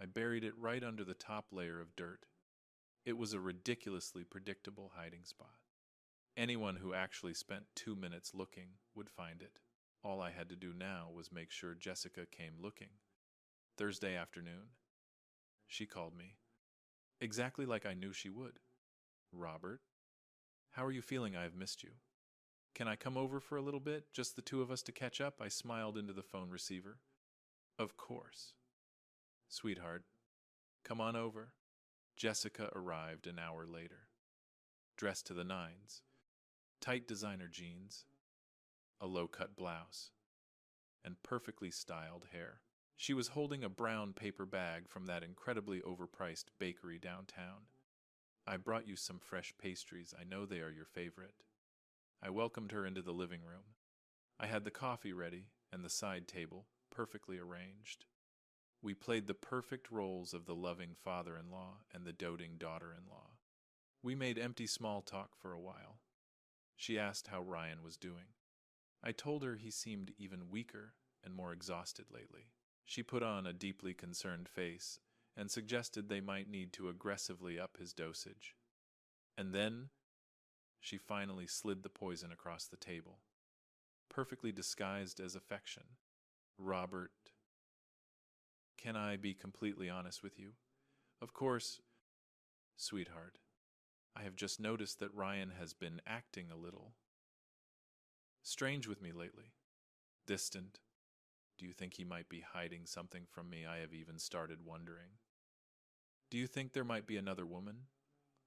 I buried it right under the top layer of dirt. It was a ridiculously predictable hiding spot. Anyone who actually spent 2 minutes looking would find it. All I had to do now was make sure Jessica came looking. Thursday afternoon, she called me, exactly like I knew she would. "Robert, how are you feeling? I have missed you. Can I come over for a little bit, just the two of us to catch up?" I smiled into the phone receiver. "Of course. Sweetheart, come on over." Jessica arrived an hour later, dressed to the nines, tight designer jeans, a low-cut blouse, and perfectly styled hair. She was holding a brown paper bag from that incredibly overpriced bakery downtown. "I brought you some fresh pastries. I know they are your favorite." I welcomed her into the living room. I had the coffee ready and the side table perfectly arranged. We played the perfect roles of the loving father-in-law and the doting daughter-in-law. We made empty small talk for a while. She asked how Ryan was doing. I told her he seemed even weaker and more exhausted lately. She put on a deeply concerned face and suggested they might need to aggressively up his dosage. And then she finally slid the poison across the table, perfectly disguised as affection. "Robert, can I be completely honest with you? Of course, sweetheart, I have just noticed that Ryan has been acting a little strange with me lately. Distant. Do you think he might be hiding something from me? I have even started wondering. Do you think there might be another woman?"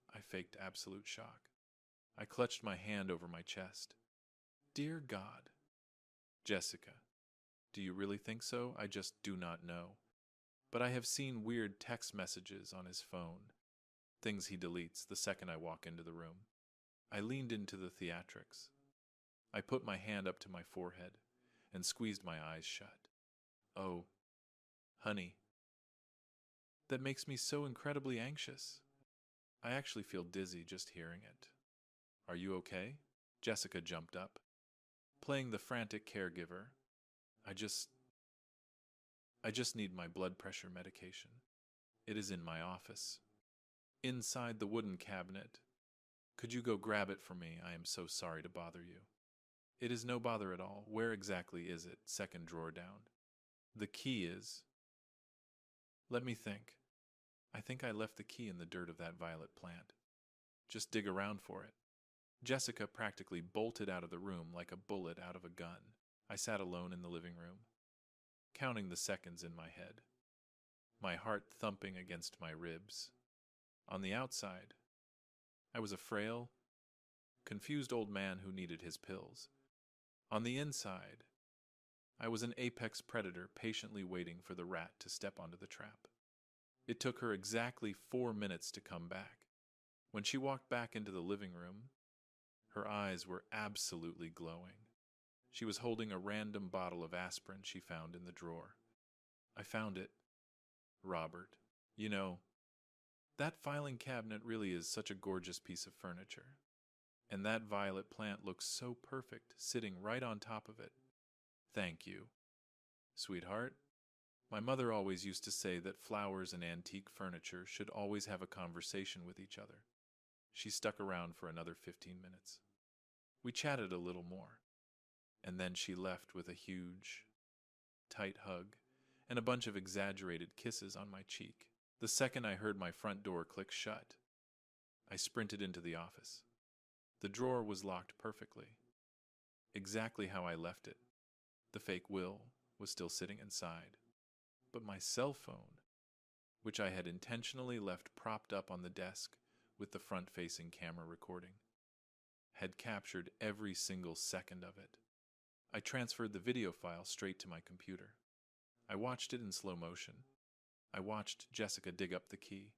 I faked absolute shock. I clutched my hand over my chest. "Dear God. Jessica, do you really think so? I just do not know. But I have seen weird text messages on his phone, things he deletes the second I walk into the room." I leaned into the theatrics. I put my hand up to my forehead and squeezed my eyes shut. "Oh, honey, that makes me so incredibly anxious. I actually feel dizzy just hearing it. Are you okay?" Jessica jumped up, playing the frantic caregiver. I just need my blood pressure medication. It is in my office, inside the wooden cabinet. Could you go grab it for me? I am so sorry to bother you." "It is no bother at all. Where exactly is it?" "Second drawer down." "The key is—" "Let me think. I think I left the key in the dirt of that violet plant. Just dig around for it." Jessica practically bolted out of the room like a bullet out of a gun. I sat alone in the living room, counting the seconds in my head, my heart thumping against my ribs. On the outside, I was a frail, confused old man who needed his pills. On the inside, I was an apex predator patiently waiting for the rat to step onto the trap. It took her exactly 4 minutes to come back. When she walked back into the living room, her eyes were absolutely glowing. She was holding a random bottle of aspirin she found in the drawer. "I found it, Robert. You know, that filing cabinet really is such a gorgeous piece of furniture. And that violet plant looks so perfect, sitting right on top of it. Thank you. Sweetheart, my mother always used to say that flowers and antique furniture should always have a conversation with each other." She stuck around for another 15 minutes. We chatted a little more, and then she left with a huge, tight hug and a bunch of exaggerated kisses on my cheek. The second I heard my front door click shut, I sprinted into the office. The drawer was locked perfectly, exactly how I left it. The fake will was still sitting inside, but my cell phone which I had intentionally left propped up on the desk with the front-facing camera recording, had captured every single second of it. I transferred the video file straight to my computer. I watched it in slow motion. I watched Jessica dig up the key.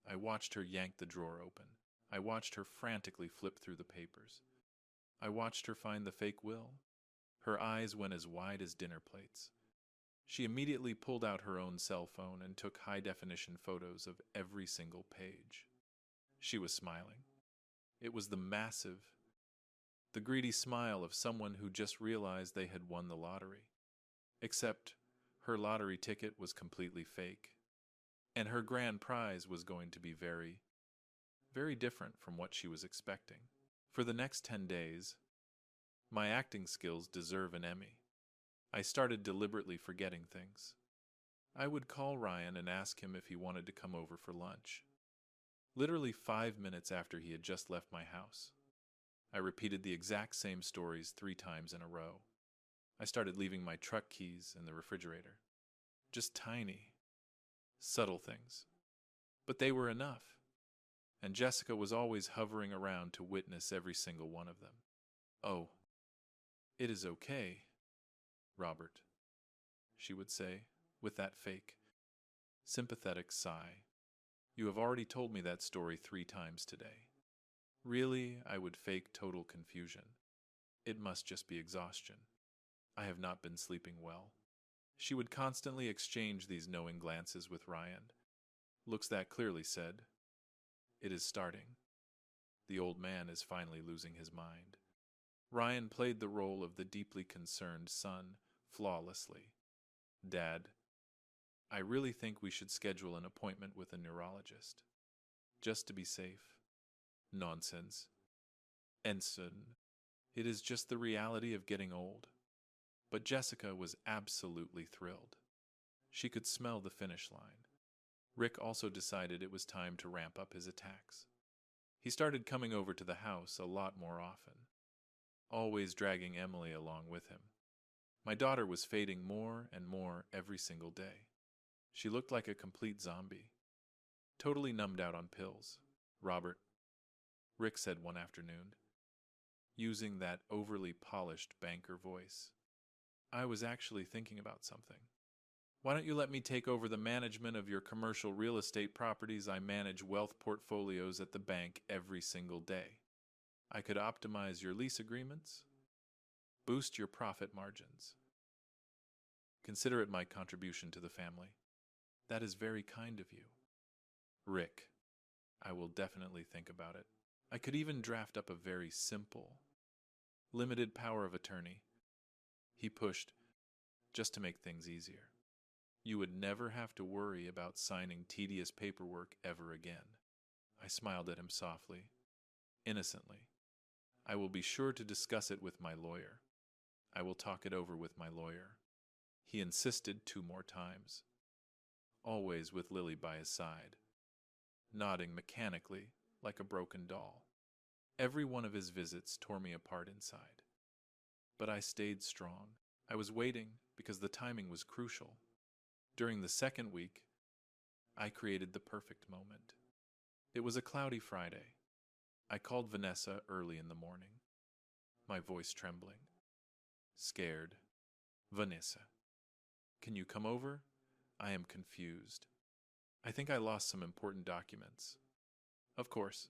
I watched her yank the drawer open. I watched her frantically flip through the papers. I watched her find the fake will. Her eyes went as wide as dinner plates. She immediately pulled out her own cell phone and took high-definition photos of every single page. She was smiling. It was the greedy smile of someone who just realized they had won the lottery. Except her lottery ticket was completely fake, and her grand prize was going to be very, very different from what she was expecting. For the next 10 days, my acting skills deserve an Emmy. I started deliberately forgetting things. I would call Ryan and ask him if he wanted to come over for lunch. Literally 5 minutes after he had just left my house. I repeated the exact same stories 3 times in a row. I started leaving my truck keys in the refrigerator. Just tiny, subtle things. But they were enough. And Jessica was always hovering around to witness every single one of them. "Oh, it is okay, Robert," she would say, with that fake, sympathetic sigh. "You have already told me that story 3 times today." Really, I would fake total confusion. It must just be exhaustion. I have not been sleeping well. She would constantly exchange these knowing glances with Ryan. Looks that clearly said, "It is starting. The old man is finally losing his mind." Ryan played the role of the deeply concerned son flawlessly. "Dad, I really think we should schedule an appointment with a neurologist. Just to be safe." "Nonsense. Ensign. It is just the reality of getting old." But Jessica was absolutely thrilled. She could smell the finish line. Rick also decided it was time to ramp up his attacks. He started coming over to the house a lot more often, always dragging Emily along with him. My daughter was fading more and more every single day. She looked like a complete zombie, totally numbed out on pills. "Robert," Rick said one afternoon, using that overly polished banker voice, "I was actually thinking about something. Why don't you let me take over the management of your commercial real estate properties? I manage wealth portfolios at the bank every single day. I could optimize your lease agreements, boost your profit margins. Consider it my contribution to the family." "That is very kind of you." "Rick, I will definitely think about it. I could even draft up a very simple, limited power of attorney," he pushed, "just to make things easier. You would never have to worry about signing tedious paperwork ever again." I smiled at him softly, innocently. "I will be sure to discuss it with my lawyer. I will talk it over with my lawyer." He insisted 2 more times, always with Lily by his side, nodding mechanically like a broken doll. Every one of his visits tore me apart inside. But I stayed strong. I was waiting because the timing was crucial. During the 2nd week, I created the perfect moment. It was a cloudy Friday. I called Vanessa early in the morning, my voice trembling. Scared. "Vanessa, can you come over? I am confused. I think I lost some important documents." "Of course.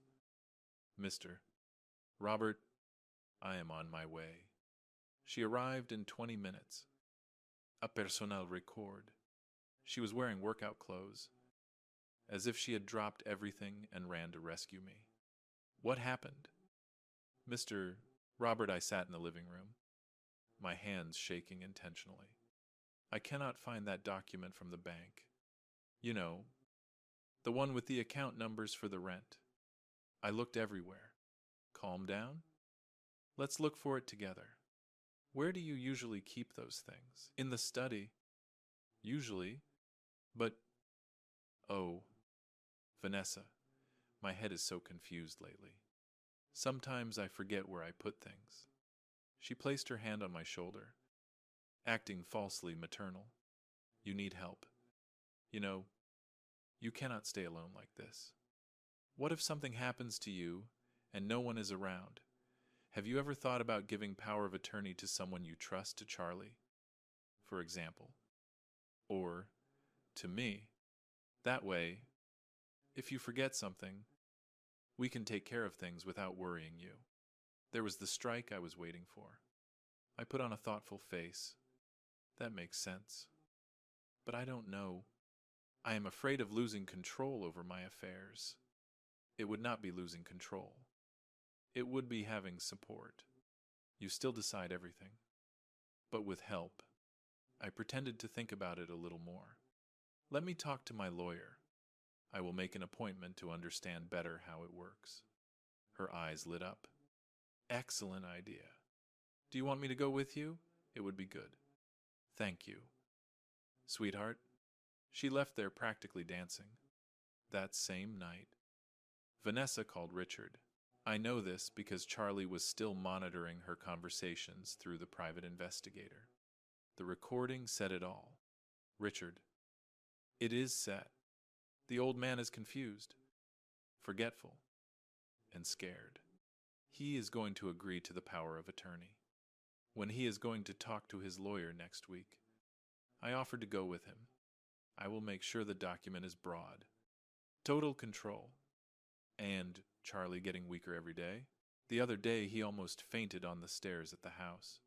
Mr. Robert, I am on my way." She arrived in 20 minutes. A personnel record. She was wearing workout clothes, as if she had dropped everything and ran to rescue me. "What happened?" "Mr. Robert," I sat in the living room, my hands shaking intentionally. "I cannot find that document from the bank. You know, the one with the account numbers for the rent. I looked everywhere." "Calm down. Let's look for it together. Where do you usually keep those things?" "In the study." "Usually? But, oh, Vanessa, my head is so confused lately. Sometimes I forget where I put things." She placed her hand on my shoulder, acting falsely maternal. "You need help. You know, You cannot stay alone like this. What if something happens to you and no one is around? Have you ever thought about giving power of attorney to someone you trust to Charlie, for example? Or to me? That way, if you forget something, we can take care of things without worrying you. There was the strike I was waiting for. I put on a thoughtful face. That makes sense. But I don't know. I am afraid of losing control over my affairs. It would not be losing control. It would be having support. You still decide everything. But with help. I pretended to think about it a little more. Let me talk to my lawyer. I will make an appointment to understand better how it works. Her eyes lit up. Excellent idea. Do you want me to go with you? It would be good. Thank you. Sweetheart, she left there practically dancing. That same night, Vanessa called Richard. I know this because Charlie was still monitoring her conversations through the private investigator. The recording said it all. Richard, it is set. The old man is confused, forgetful, and scared. He is going to agree to the power of attorney. When he is going to talk to his lawyer next week, I offered to go with him. I will make sure the document is broad. Total control. And Charlie getting weaker every day. The other day he almost fainted on the stairs at the house.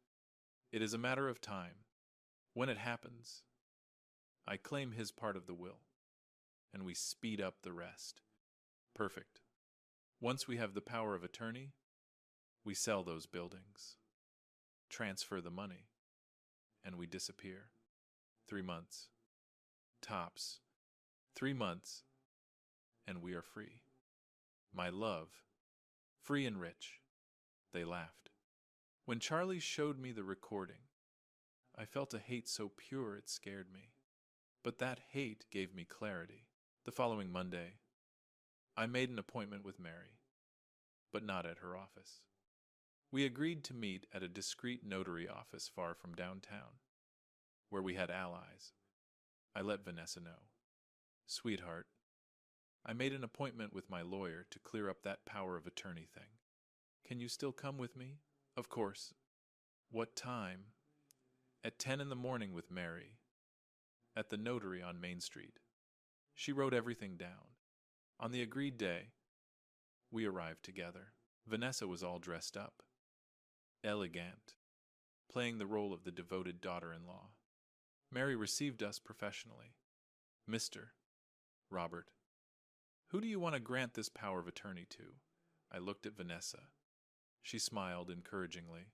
It is a matter of time. When it happens, I claim his part of the will, and we speed up the rest. Perfect. Once we have the power of attorney, we sell those buildings, transfer the money, and we disappear. 3 months. Tops. 3 months, and we are free. My love. Free and rich. They laughed. When Charlie showed me the recording, I felt a hate so pure it scared me. But that hate gave me clarity. The following Monday, I made an appointment with Mary, but not at her office. We agreed to meet at a discreet notary office far from downtown, where we had allies. I let Vanessa know. Sweetheart, I made an appointment with my lawyer to clear up that power of attorney thing. Can you still come with me? Of course. What time? At 10 in the morning with Mary, at the notary on Main Street. She wrote everything down. On the agreed day, we arrived together. Vanessa was all dressed up, elegant, playing the role of the devoted daughter-in-law. Mary received us professionally. Mr. Robert, who do you want to grant this power of attorney to? I looked at Vanessa. She smiled encouragingly.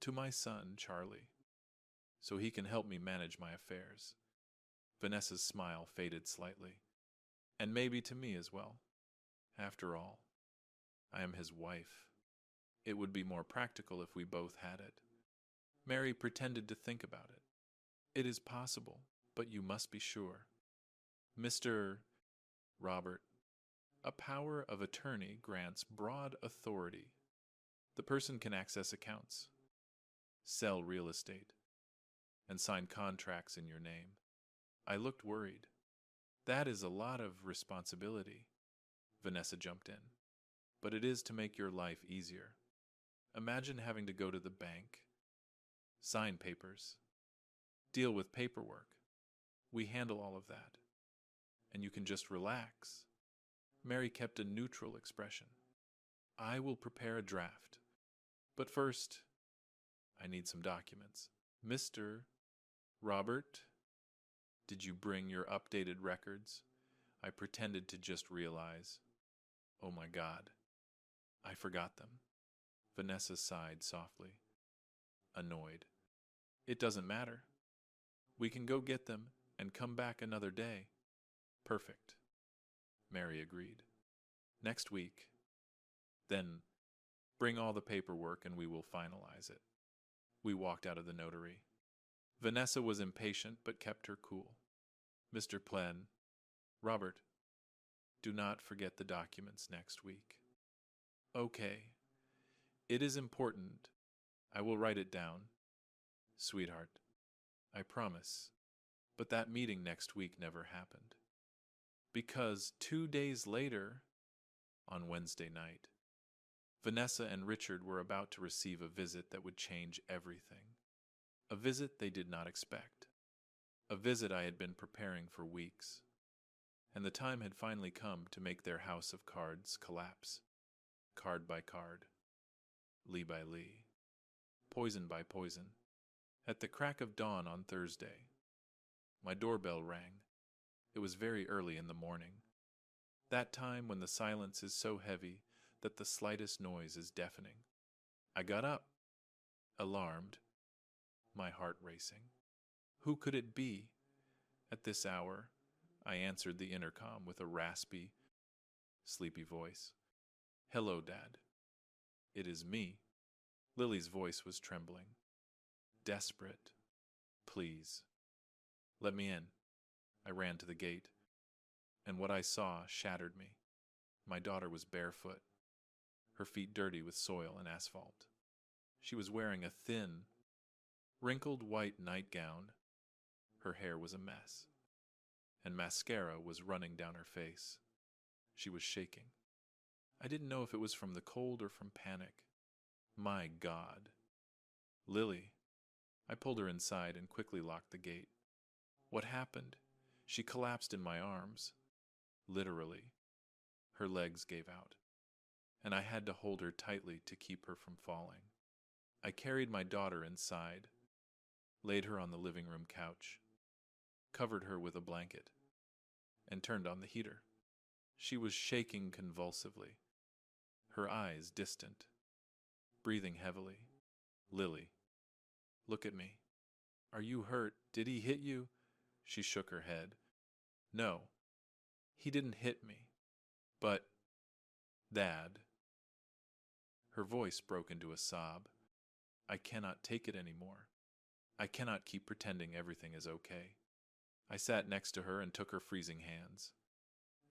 To my son, Charlie, so he can help me manage my affairs. Vanessa's smile faded slightly. And maybe to me as well. After all, I am his wife. It would be more practical if we both had it. Mary pretended to think about it. It is possible, but you must be sure. Mr. Robert, a power of attorney grants broad authority. The person can access accounts, sell real estate, and sign contracts in your name. I looked worried. That is a lot of responsibility. Vanessa jumped in. But it is to make your life easier. Imagine having to go to the bank, sign papers, deal with paperwork. We handle all of that. And you can just relax. Mary kept a neutral expression. I will prepare a draft. But first, I need some documents. Mr. Robert, did you bring your updated records? I pretended to just realize. Oh my God, I forgot them. Vanessa sighed softly, annoyed. It doesn't matter. We can go get them and come back another day. Perfect. Mary agreed. Next week. Then bring all the paperwork and we will finalize it. We walked out of the notary. Vanessa was impatient but kept her cool. Mr. Plen, Robert, do not forget the documents next week. Okay. It is important. I will write it down. Sweetheart, I promise. But that meeting next week never happened. Because 2 days later, on Wednesday night, Vanessa and Richard were about to receive a visit that would change everything. A visit they did not expect. A visit I had been preparing for weeks. And the time had finally come to make their house of cards collapse. Card by card. Lee by Lee. Poison by poison. At the crack of dawn on Thursday, my doorbell rang. It was very early in the morning. That time when the silence is so heavy that the slightest noise is deafening. I got up, alarmed, my heart racing. Who could it be? At this hour, I answered the intercom with a raspy, sleepy voice. Hello, Dad. It is me. Lily's voice was trembling. Desperate. Please. Let me in. I ran to the gate, and what I saw shattered me. My daughter was barefoot, her feet dirty with soil and asphalt. She was wearing a thin, wrinkled white nightgown. Her hair was a mess, and mascara was running down her face. She was shaking. I didn't know if it was from the cold or from panic. My God. Lily. I pulled her inside and quickly locked the gate. What happened? She collapsed in my arms. Literally. Her legs gave out, and I had to hold her tightly to keep her from falling. I carried my daughter inside, laid her on the living room couch, covered her with a blanket, and turned on the heater. She was shaking convulsively, her eyes distant, breathing heavily. Lily, look at me. Are you hurt? Did he hit you? She shook her head. No, he didn't hit me. But, Dad. Her voice broke into a sob. I cannot take it anymore. I cannot keep pretending everything is okay. I sat next to her and took her freezing hands.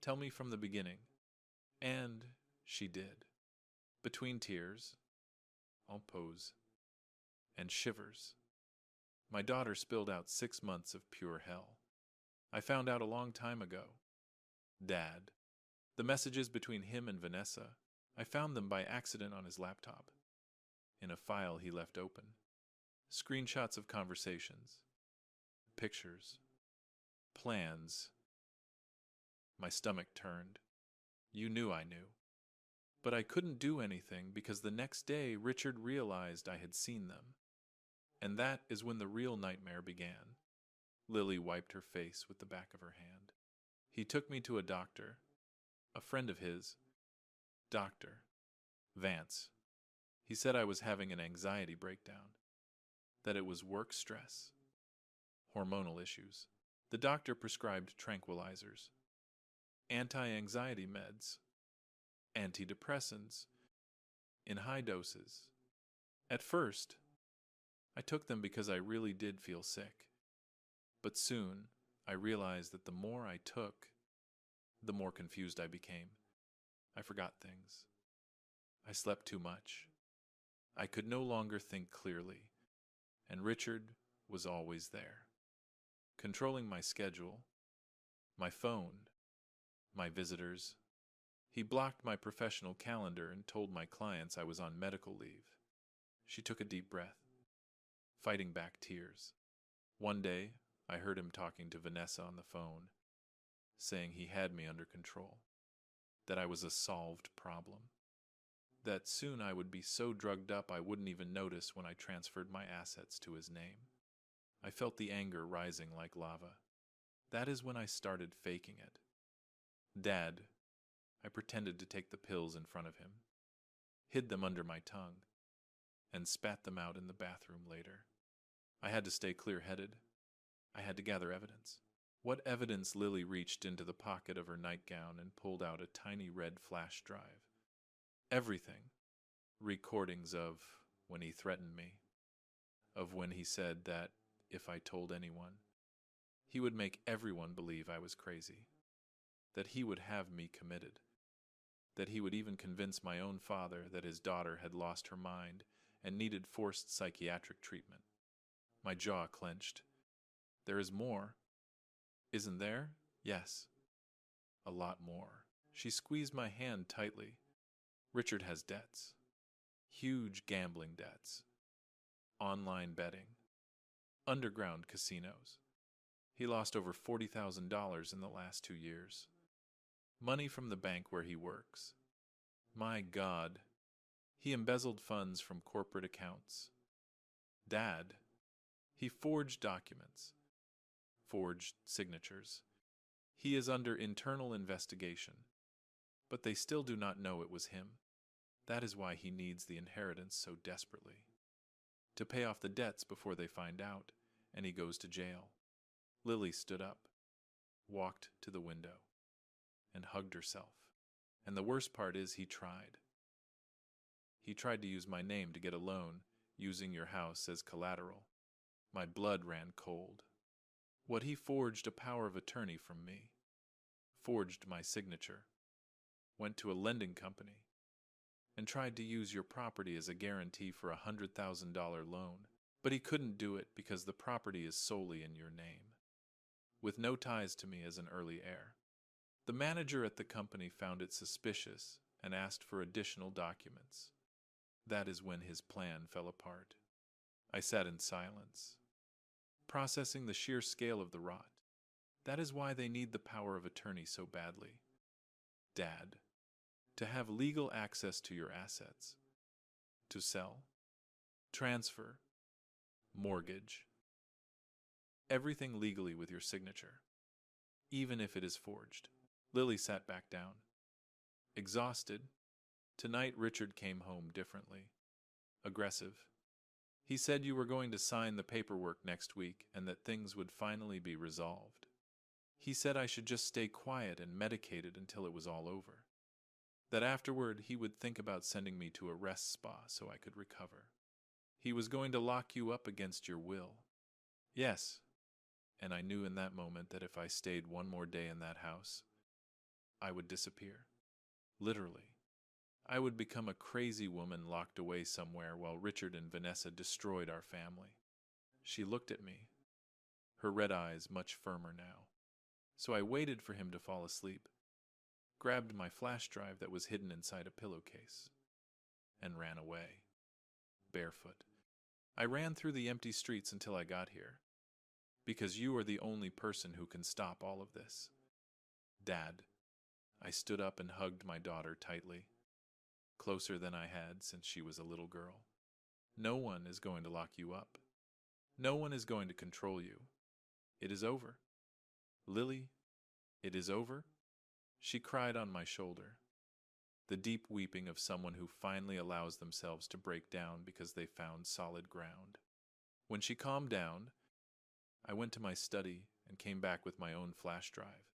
Tell me from the beginning. And she did. Between tears, I'll pose, and shivers, my daughter spilled out 6 months of pure hell. I found out a long time ago. Dad. The messages between him and Vanessa, I found them by accident on his laptop, in a file he left open. Screenshots of conversations, pictures, plans. My stomach turned. You knew I knew. But I couldn't do anything because the next day Richard realized I had seen them. And that is when the real nightmare began. Lily wiped her face with the back of her hand. He took me to a doctor, a friend of his, Dr. Vance. He said I was having an anxiety breakdown, that it was work stress, hormonal issues. The doctor prescribed tranquilizers, anti-anxiety meds, antidepressants, in high doses. At first, I took them because I really did feel sick. But soon, I realized that the more I took, the more confused I became. I forgot things. I slept too much. I could no longer think clearly, and Richard was always there, controlling my schedule, my phone, my visitors. He blocked my professional calendar and told my clients I was on medical leave. She took a deep breath, fighting back tears. One day, I heard him talking to Vanessa on the phone, saying he had me under control, that I was a solved problem, that soon I would be so drugged up I wouldn't even notice when I transferred my assets to his name. I felt the anger rising like lava. That is when I started faking it. Dad, I pretended to take the pills in front of him, hid them under my tongue, and spat them out in the bathroom later. I had to stay clear-headed. I had to gather evidence. What evidence? Lily reached into the pocket of her nightgown and pulled out a tiny red flash drive. Everything. Recordings of when he threatened me, of when he said that if I told anyone, he would make everyone believe I was crazy, that he would have me committed, that he would even convince my own father that his daughter had lost her mind and needed forced psychiatric treatment. My jaw clenched. There is more. Isn't there? Yes. A lot more. She squeezed my hand tightly. Richard has debts. Huge gambling debts. Online betting. Underground casinos. He lost over $40,000 in the last 2 years. Money from the bank where he works. My God. He embezzled funds from corporate accounts. Dad. He forged documents. Forged signatures. He is under internal investigation. But they still do not know it was him. That is why he needs the inheritance so desperately. To pay off the debts before they find out, and he goes to jail. Lily stood up, walked to the window, and hugged herself. And the worst part is he tried. He tried to use my name to get a loan, using your house as collateral. My blood ran cold. What he forged a power of attorney from me. Forged my signature. Went to a lending company. And tried to use your property as a guarantee for a $100,000 loan. But he couldn't do it because the property is solely in your name, with no ties to me as an early heir. The manager at the company found it suspicious and asked for additional documents. That is when his plan fell apart. I sat in silence, processing the sheer scale of the rot. That is why they need the power of attorney so badly. Dad, to have legal access to your assets. To sell, transfer, mortgage. Everything legally with your signature, even if it is forged. Lily sat back down. Exhausted. Tonight Richard came home differently. Aggressive. He said you were going to sign the paperwork next week and that things would finally be resolved. He said I should just stay quiet and medicated until it was all over. That afterward he would think about sending me to a rest spa so I could recover. He was going to lock you up against your will. Yes, and I knew in that moment that if I stayed one more day in that house, I would disappear. Literally. I would become a crazy woman locked away somewhere while Richard and Vanessa destroyed our family. She looked at me, her red eyes much firmer now. So I waited for him to fall asleep, grabbed my flash drive that was hidden inside a pillowcase, and ran away, barefoot. I ran through the empty streets until I got here, because you are the only person who can stop all of this. Dad. I stood up and hugged my daughter tightly, closer than I had since she was a little girl. No one is going to lock you up. No one is going to control you. It is over. Lily, it is over? She cried on my shoulder, the deep weeping of someone who finally allows themselves to break down because they found solid ground. When she calmed down, I went to my study and came back with my own flash drive,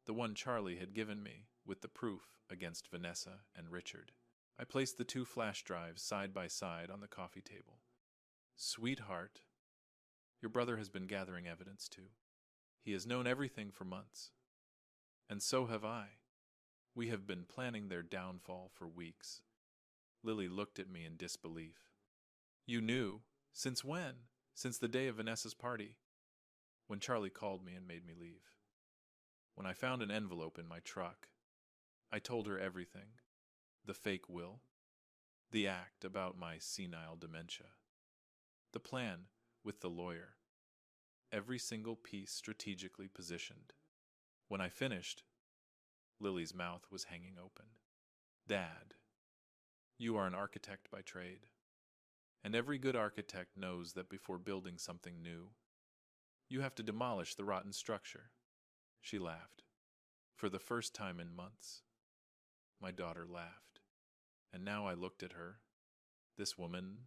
the one Charlie had given me with the proof against Vanessa and Richard. I placed the two flash drives side by side on the coffee table. Sweetheart, your brother has been gathering evidence too. He has known everything for months. And so have I. We have been planning their downfall for weeks. Lily looked at me in disbelief. You knew? Since when? Since the day of Vanessa's party. When Charlie called me and made me leave. When I found an envelope in my truck, I told her everything. The fake will. The act about my senile dementia. The plan with the lawyer. Every single piece strategically positioned. When I finished, Lily's mouth was hanging open. Dad, you are an architect by trade. And every good architect knows that before building something new, you have to demolish the rotten structure. She laughed. For the first time in months. My daughter laughed. And now I looked at her. This woman,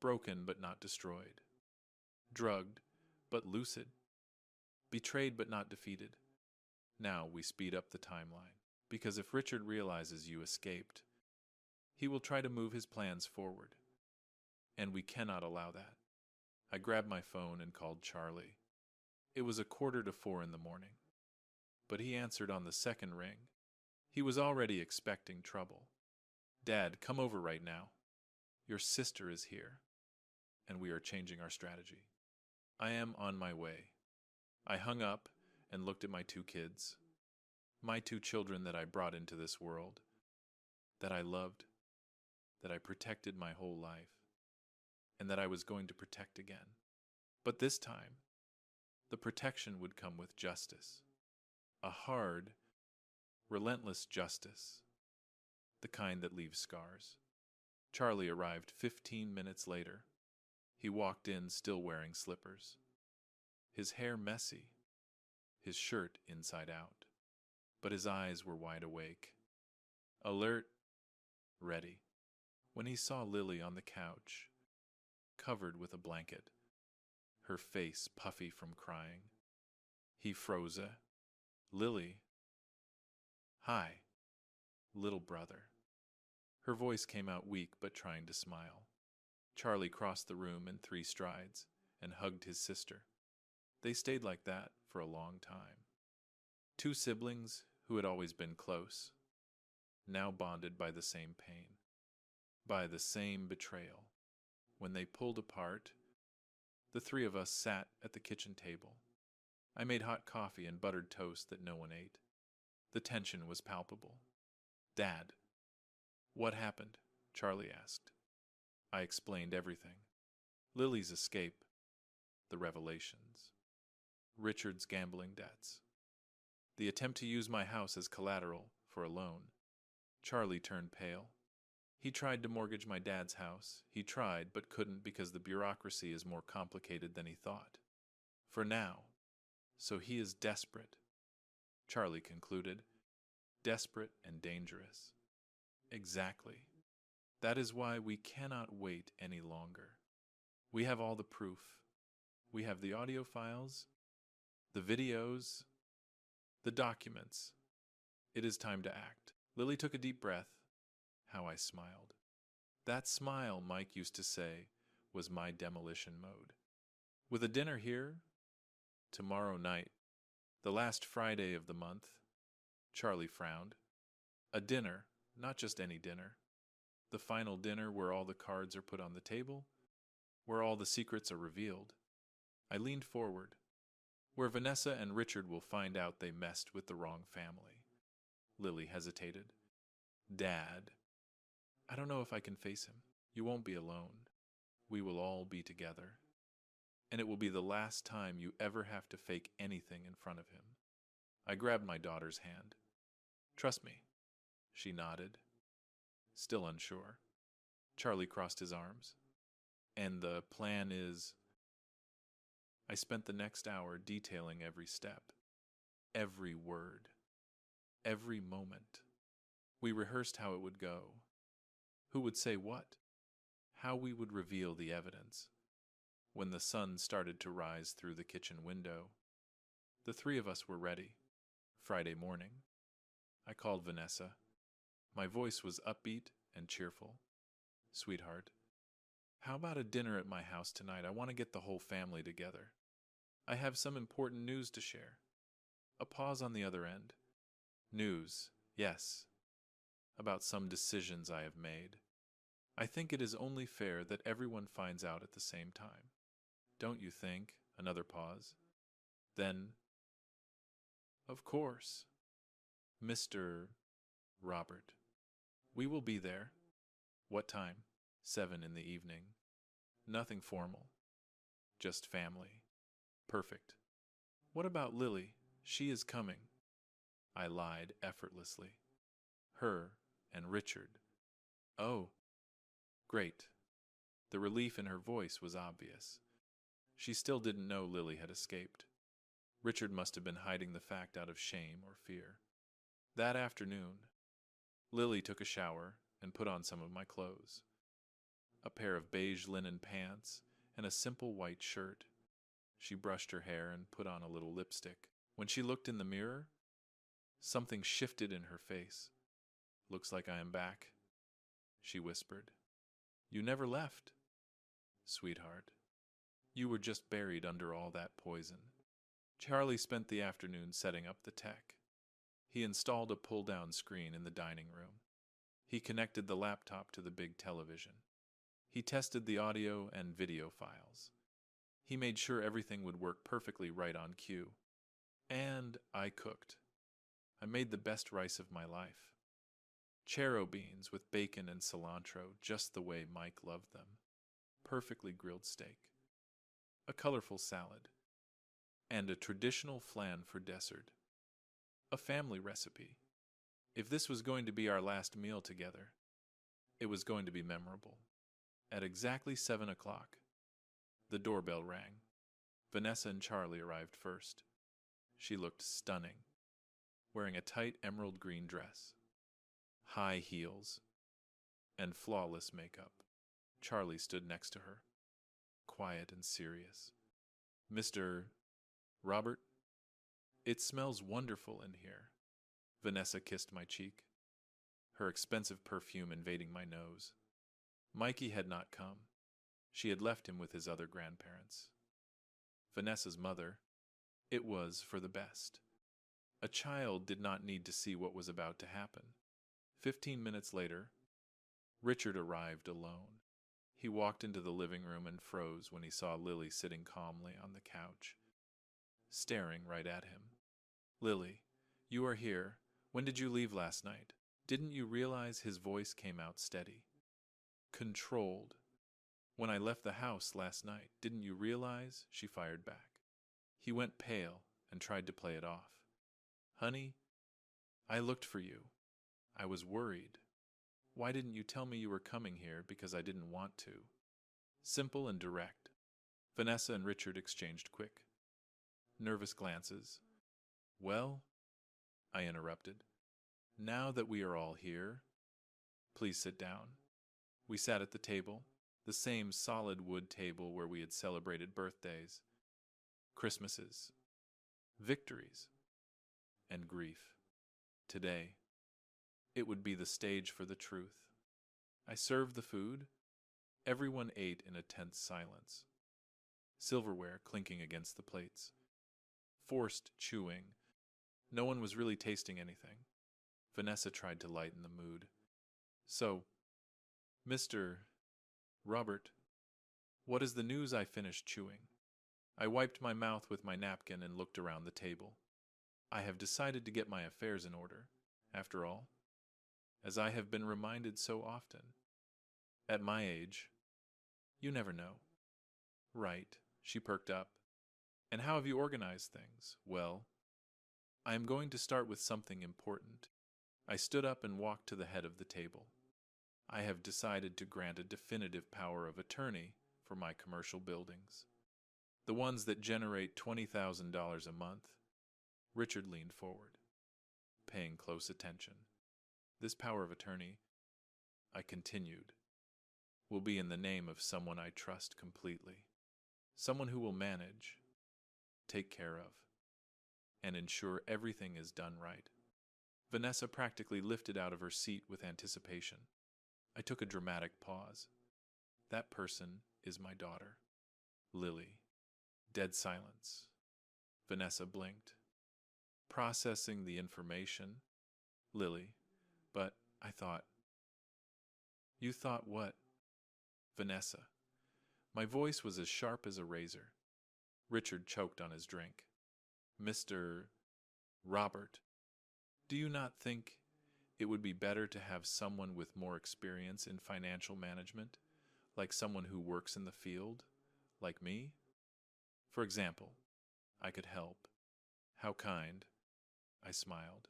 broken but not destroyed. Drugged but lucid. Betrayed but not defeated. Now we speed up the timeline, because if Richard realizes you escaped, he will try to move his plans forward. And we cannot allow that. I grabbed my phone and called Charlie. It was 3:45 in the morning. But he answered on the second ring. He was already expecting trouble. Dad, come over right now. Your sister is here, and we are changing our strategy. I am on my way. I hung up and looked at my two kids. My two children that I brought into this world, that I loved, that I protected my whole life, and that I was going to protect again. But this time, the protection would come with justice. A hard, relentless justice, the kind that leaves scars. Charlie arrived 15 minutes later. He walked in still wearing slippers, his hair messy, his shirt inside out, but his eyes were wide awake, alert, ready. When he saw Lily on the couch, covered with a blanket, her face puffy from crying, he froze. Lily. Hi, little brother. Her voice came out weak but trying to smile. Charlie crossed the room in 3 strides and hugged his sister. They stayed like that for a long time. 2 siblings who had always been close, now bonded by the same pain, by the same betrayal. When they pulled apart, the 3 of us sat at the kitchen table. I made hot coffee and buttered toast that no one ate. The tension was palpable. Dad, what happened? Charlie asked. I explained everything. Lily's escape, the revelations, Richard's gambling debts, the attempt to use my house as collateral for a loan. Charlie turned pale. He tried to mortgage my dad's house. He tried, but couldn't because the bureaucracy is more complicated than he thought. For now. So he is desperate. Charlie concluded. Desperate and dangerous. Exactly. That is why we cannot wait any longer. We have all the proof. We have the audio files, the videos, the documents. It is time to act. Lily took a deep breath. How I smiled. That smile, Mike used to say, was my demolition mode. With a dinner here, tomorrow night, the last Friday of the month, Charlie frowned. A dinner, not just any dinner. The final dinner where all the cards are put on the table, where all the secrets are revealed. I leaned forward, where Vanessa and Richard will find out they messed with the wrong family. Lily hesitated. Dad, I don't know if I can face him. You won't be alone. We will all be together. And it will be the last time you ever have to fake anything in front of him. I grabbed my daughter's hand. Trust me. She nodded, still unsure. Charlie crossed his arms. And the plan is... I spent the next hour detailing every step, every word, every moment. We rehearsed how it would go, who would say what, how we would reveal the evidence. When the sun started to rise through the kitchen window, the 3 of us were ready. Friday morning, I called Vanessa. My voice was upbeat and cheerful. Sweetheart, how about a dinner at my house tonight? I want to get the whole family together. I have some important news to share. A pause on the other end. News, yes, about some decisions I have made. I think it is only fair that everyone finds out at the same time. Don't you think? Another pause. Then, of course, Mr. Robert. We will be there. What time? 7 in the evening. Nothing formal. Just family. Perfect. What about Lily? She is coming. I lied effortlessly. Her and Richard. Oh, great. The relief in her voice was obvious. She still didn't know Lily had escaped. Richard must have been hiding the fact out of shame or fear. That afternoon, Lily took a shower and put on some of my clothes. A pair of beige linen pants and a simple white shirt. She brushed her hair and put on a little lipstick. When she looked in the mirror, something shifted in her face. Looks like I am back, she whispered. You never left, sweetheart. You were just buried under all that poison. Charlie spent the afternoon setting up the tech. He installed a pull-down screen in the dining room. He connected the laptop to the big television. He tested the audio and video files. He made sure everything would work perfectly right on cue. And I cooked. I made the best rice of my life. Chero beans with bacon and cilantro, just the way Mike loved them. Perfectly grilled steak. A colorful salad. And a traditional flan for dessert. A family recipe. If this was going to be our last meal together, it was going to be memorable. At exactly 7 o'clock, the doorbell rang. Vanessa and Charlie arrived first. She looked stunning, wearing a tight emerald green dress, high heels, and flawless makeup. Charlie stood next to her, quiet and serious. Mr. Robert, it smells wonderful in here. Vanessa kissed my cheek, her expensive perfume invading my nose. Mikey had not come. She had left him with his other grandparents. Vanessa's mother, it was for the best. A child did not need to see what was about to happen. 15 minutes later, Richard arrived alone. He walked into the living room and froze when he saw Lily sitting calmly on the couch, staring right at him. Lily, you are here. When did you leave last night? Didn't you realize? His voice came out steady, controlled. When I left the house last night, didn't you realize? She fired back. He went pale and tried to play it off. Honey, I looked for you. I was worried. Why didn't you tell me you were coming here? Because I didn't want to. Simple and direct. Vanessa and Richard exchanged quick, nervous glances. Well, I interrupted, now that we are all here, please sit down. We sat at the table, the same solid wood table where we had celebrated birthdays, Christmases, victories, and grief. Today, it would be the stage for the truth. I served the food. Everyone ate in a tense silence. Silverware clinking against the plates. Forced chewing. No one was really tasting anything. Vanessa tried to lighten the mood. So, Mr. Robert, what is the news? I finished chewing. I wiped my mouth with my napkin and looked around the table. I have decided to get my affairs in order, after all, as I have been reminded so often. At my age, you never know. Right, she perked up. And how have you organized things? Well, I am going to start with something important. I stood up and walked to the head of the table. I have decided to grant a definitive power of attorney for my commercial buildings. The ones that generate $20,000 a month. Richard leaned forward, paying close attention. This power of attorney, I continued, will be in the name of someone I trust completely. Someone who will manage, take care of, and ensure everything is done right. Vanessa practically lifted out of her seat with anticipation. I took a dramatic pause. That person is my daughter, Lily. Dead silence. Vanessa blinked, processing the information. Lily, but I thought. You thought what? Vanessa. My voice was as sharp as a razor. Richard choked on his drink. Mr. Robert, do you not think it would be better to have someone with more experience in financial management, like someone who works in the field, like me? For example, I could help. How kind. I smiled.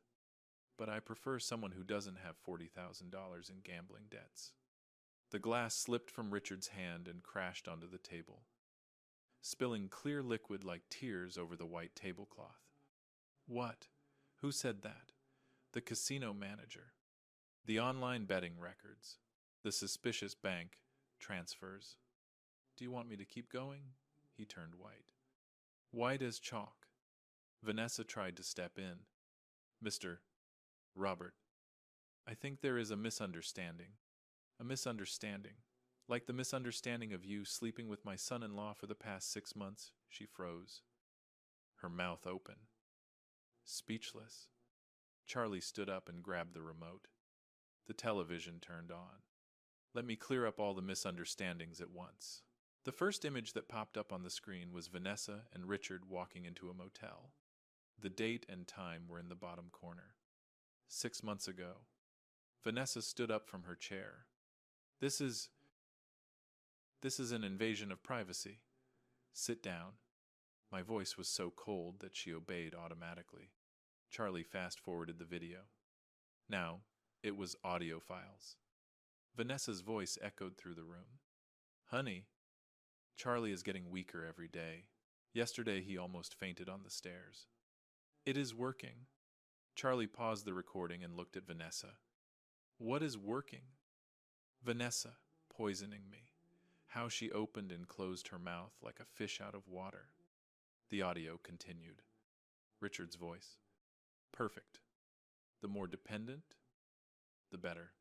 But I prefer someone who doesn't have $40,000 in gambling debts. The glass slipped from Richard's hand and crashed onto the table, spilling clear liquid like tears over the white tablecloth. What? Who said that? The casino manager. The online betting records. The suspicious bank transfers. Do you want me to keep going? He turned white. White as chalk. Vanessa tried to step in. Mr. Robert, I think there is a misunderstanding. A misunderstanding. Like the misunderstanding of you sleeping with my son-in-law for the past 6 months. She froze, her mouth open, speechless. Charlie stood up and grabbed the remote. The television turned on. Let me clear up all the misunderstandings at once. The first image that popped up on the screen was Vanessa and Richard walking into a motel. The date and time were in the bottom corner. 6 months ago. Vanessa stood up from her chair. This is an invasion of privacy. Sit down. My voice was so cold that she obeyed automatically. Charlie fast-forwarded the video. Now, it was audio files. Vanessa's voice echoed through the room. Honey, Charlie is getting weaker every day. Yesterday he almost fainted on the stairs. It is working. Charlie paused the recording and looked at Vanessa. What is working? Vanessa, poisoning me. How she opened and closed her mouth like a fish out of water. The audio continued. Richard's voice. Perfect. The more dependent, the better.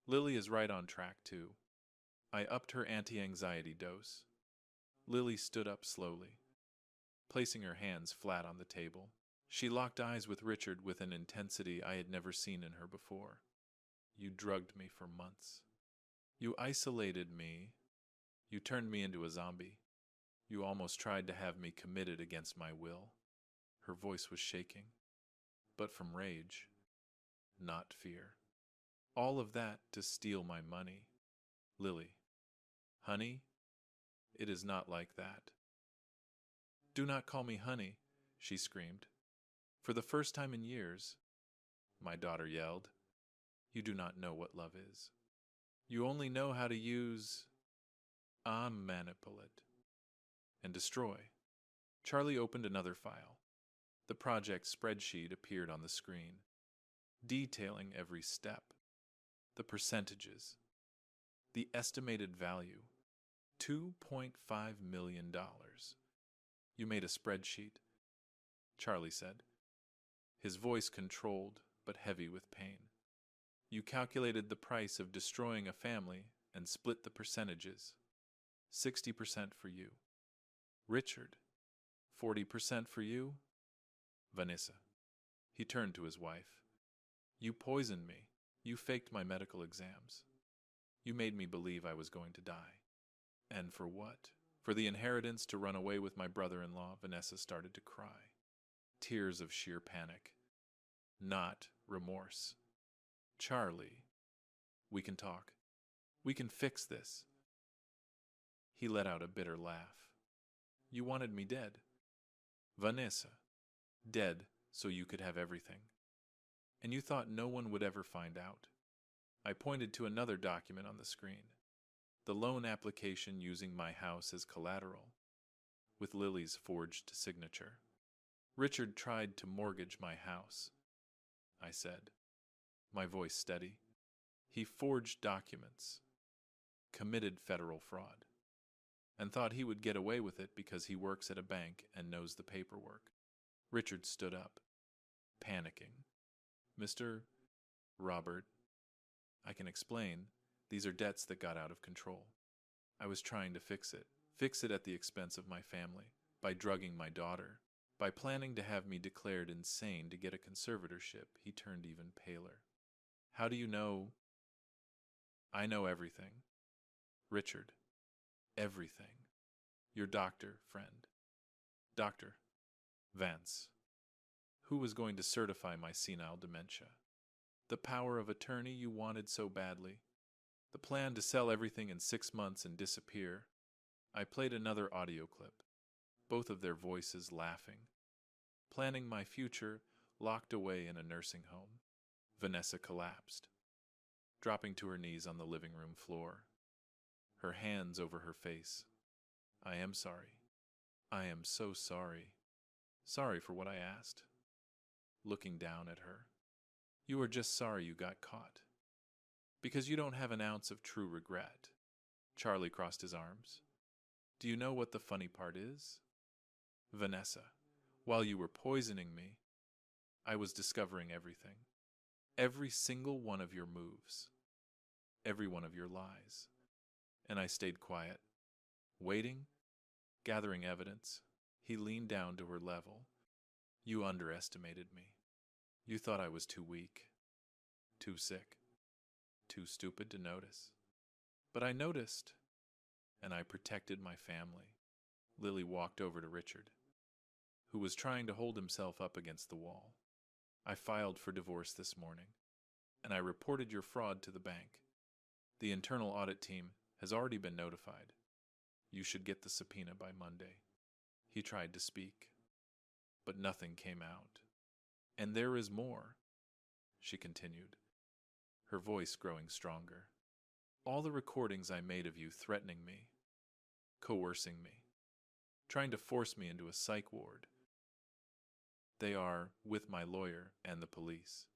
Lily is right on track, too. I upped her anti-anxiety dose. Lily stood up slowly, placing her hands flat on the table. She locked eyes with Richard with an intensity I had never seen in her before. You drugged me for months. You isolated me. You turned me into a zombie. You almost tried to have me committed against my will. Her voice was shaking, but from rage, not fear. All of that to steal my money. Lily, honey, it is not like that. Do not call me honey, she screamed. For the first time in years, my daughter yelled. You do not know what love is. You only know how to use manipulate and destroy. Charlie opened another file. The project spreadsheet appeared on the screen, detailing every step, the percentages, the estimated value, $2.5 million. You made a spreadsheet, Charlie said, his voice controlled but heavy with pain. You calculated the price of destroying a family and split the percentages. 60% for you. Richard, 40% for you. Vanessa. He turned to his wife. You poisoned me. You faked my medical exams. You made me believe I was going to die. And for what? For the inheritance to run away with my brother-in-law. Vanessa started to cry. Tears of sheer panic. Not remorse. Charlie, we can talk. We can fix this. He let out a bitter laugh. You wanted me dead. Vanessa, dead so you could have everything. And you thought no one would ever find out. I pointed to another document on the screen. The loan application using my house as collateral, with Lily's forged signature. Richard tried to mortgage my house, I said, my voice steady. He forged documents, committed federal fraud, and thought he would get away with it because he works at a bank and knows the paperwork. Richard stood up, panicking. Mr. Robert, I can explain. These are debts that got out of control. I was trying to fix it at the expense of my family, by drugging my daughter, by planning to have me declared insane to get a conservatorship. He turned even paler. How do you know? I know everything. Richard, everything. Your doctor, friend. Dr. Vance. Who was going to certify my senile dementia? The power of attorney you wanted so badly. The plan to sell everything in 6 months and disappear. I played another audio clip, both of their voices laughing. Planning my future, locked away in a nursing home. Vanessa collapsed, dropping to her knees on the living room floor, her hands over her face. I am sorry. I am so sorry. Sorry for what I asked. Looking down at her. You are just sorry you got caught. Because you don't have an ounce of true regret. Charlie crossed his arms. Do you know what the funny part is? Vanessa, while you were poisoning me, I was discovering everything. Every single one of your moves. Every one of your lies. And I stayed quiet, waiting, gathering evidence. He leaned down to her level. You underestimated me. You thought I was too weak, too sick, too stupid to notice. But I noticed, and I protected my family. Lily walked over to Richard, who was trying to hold himself up against the wall. I filed for divorce this morning, and I reported your fraud to the bank. The internal audit team has already been notified. You should get the subpoena by Monday." He tried to speak, but nothing came out. "And there is more," she continued, her voice growing stronger. "All the recordings I made of you threatening me, coercing me, trying to force me into a psych ward. They are with my lawyer and the police.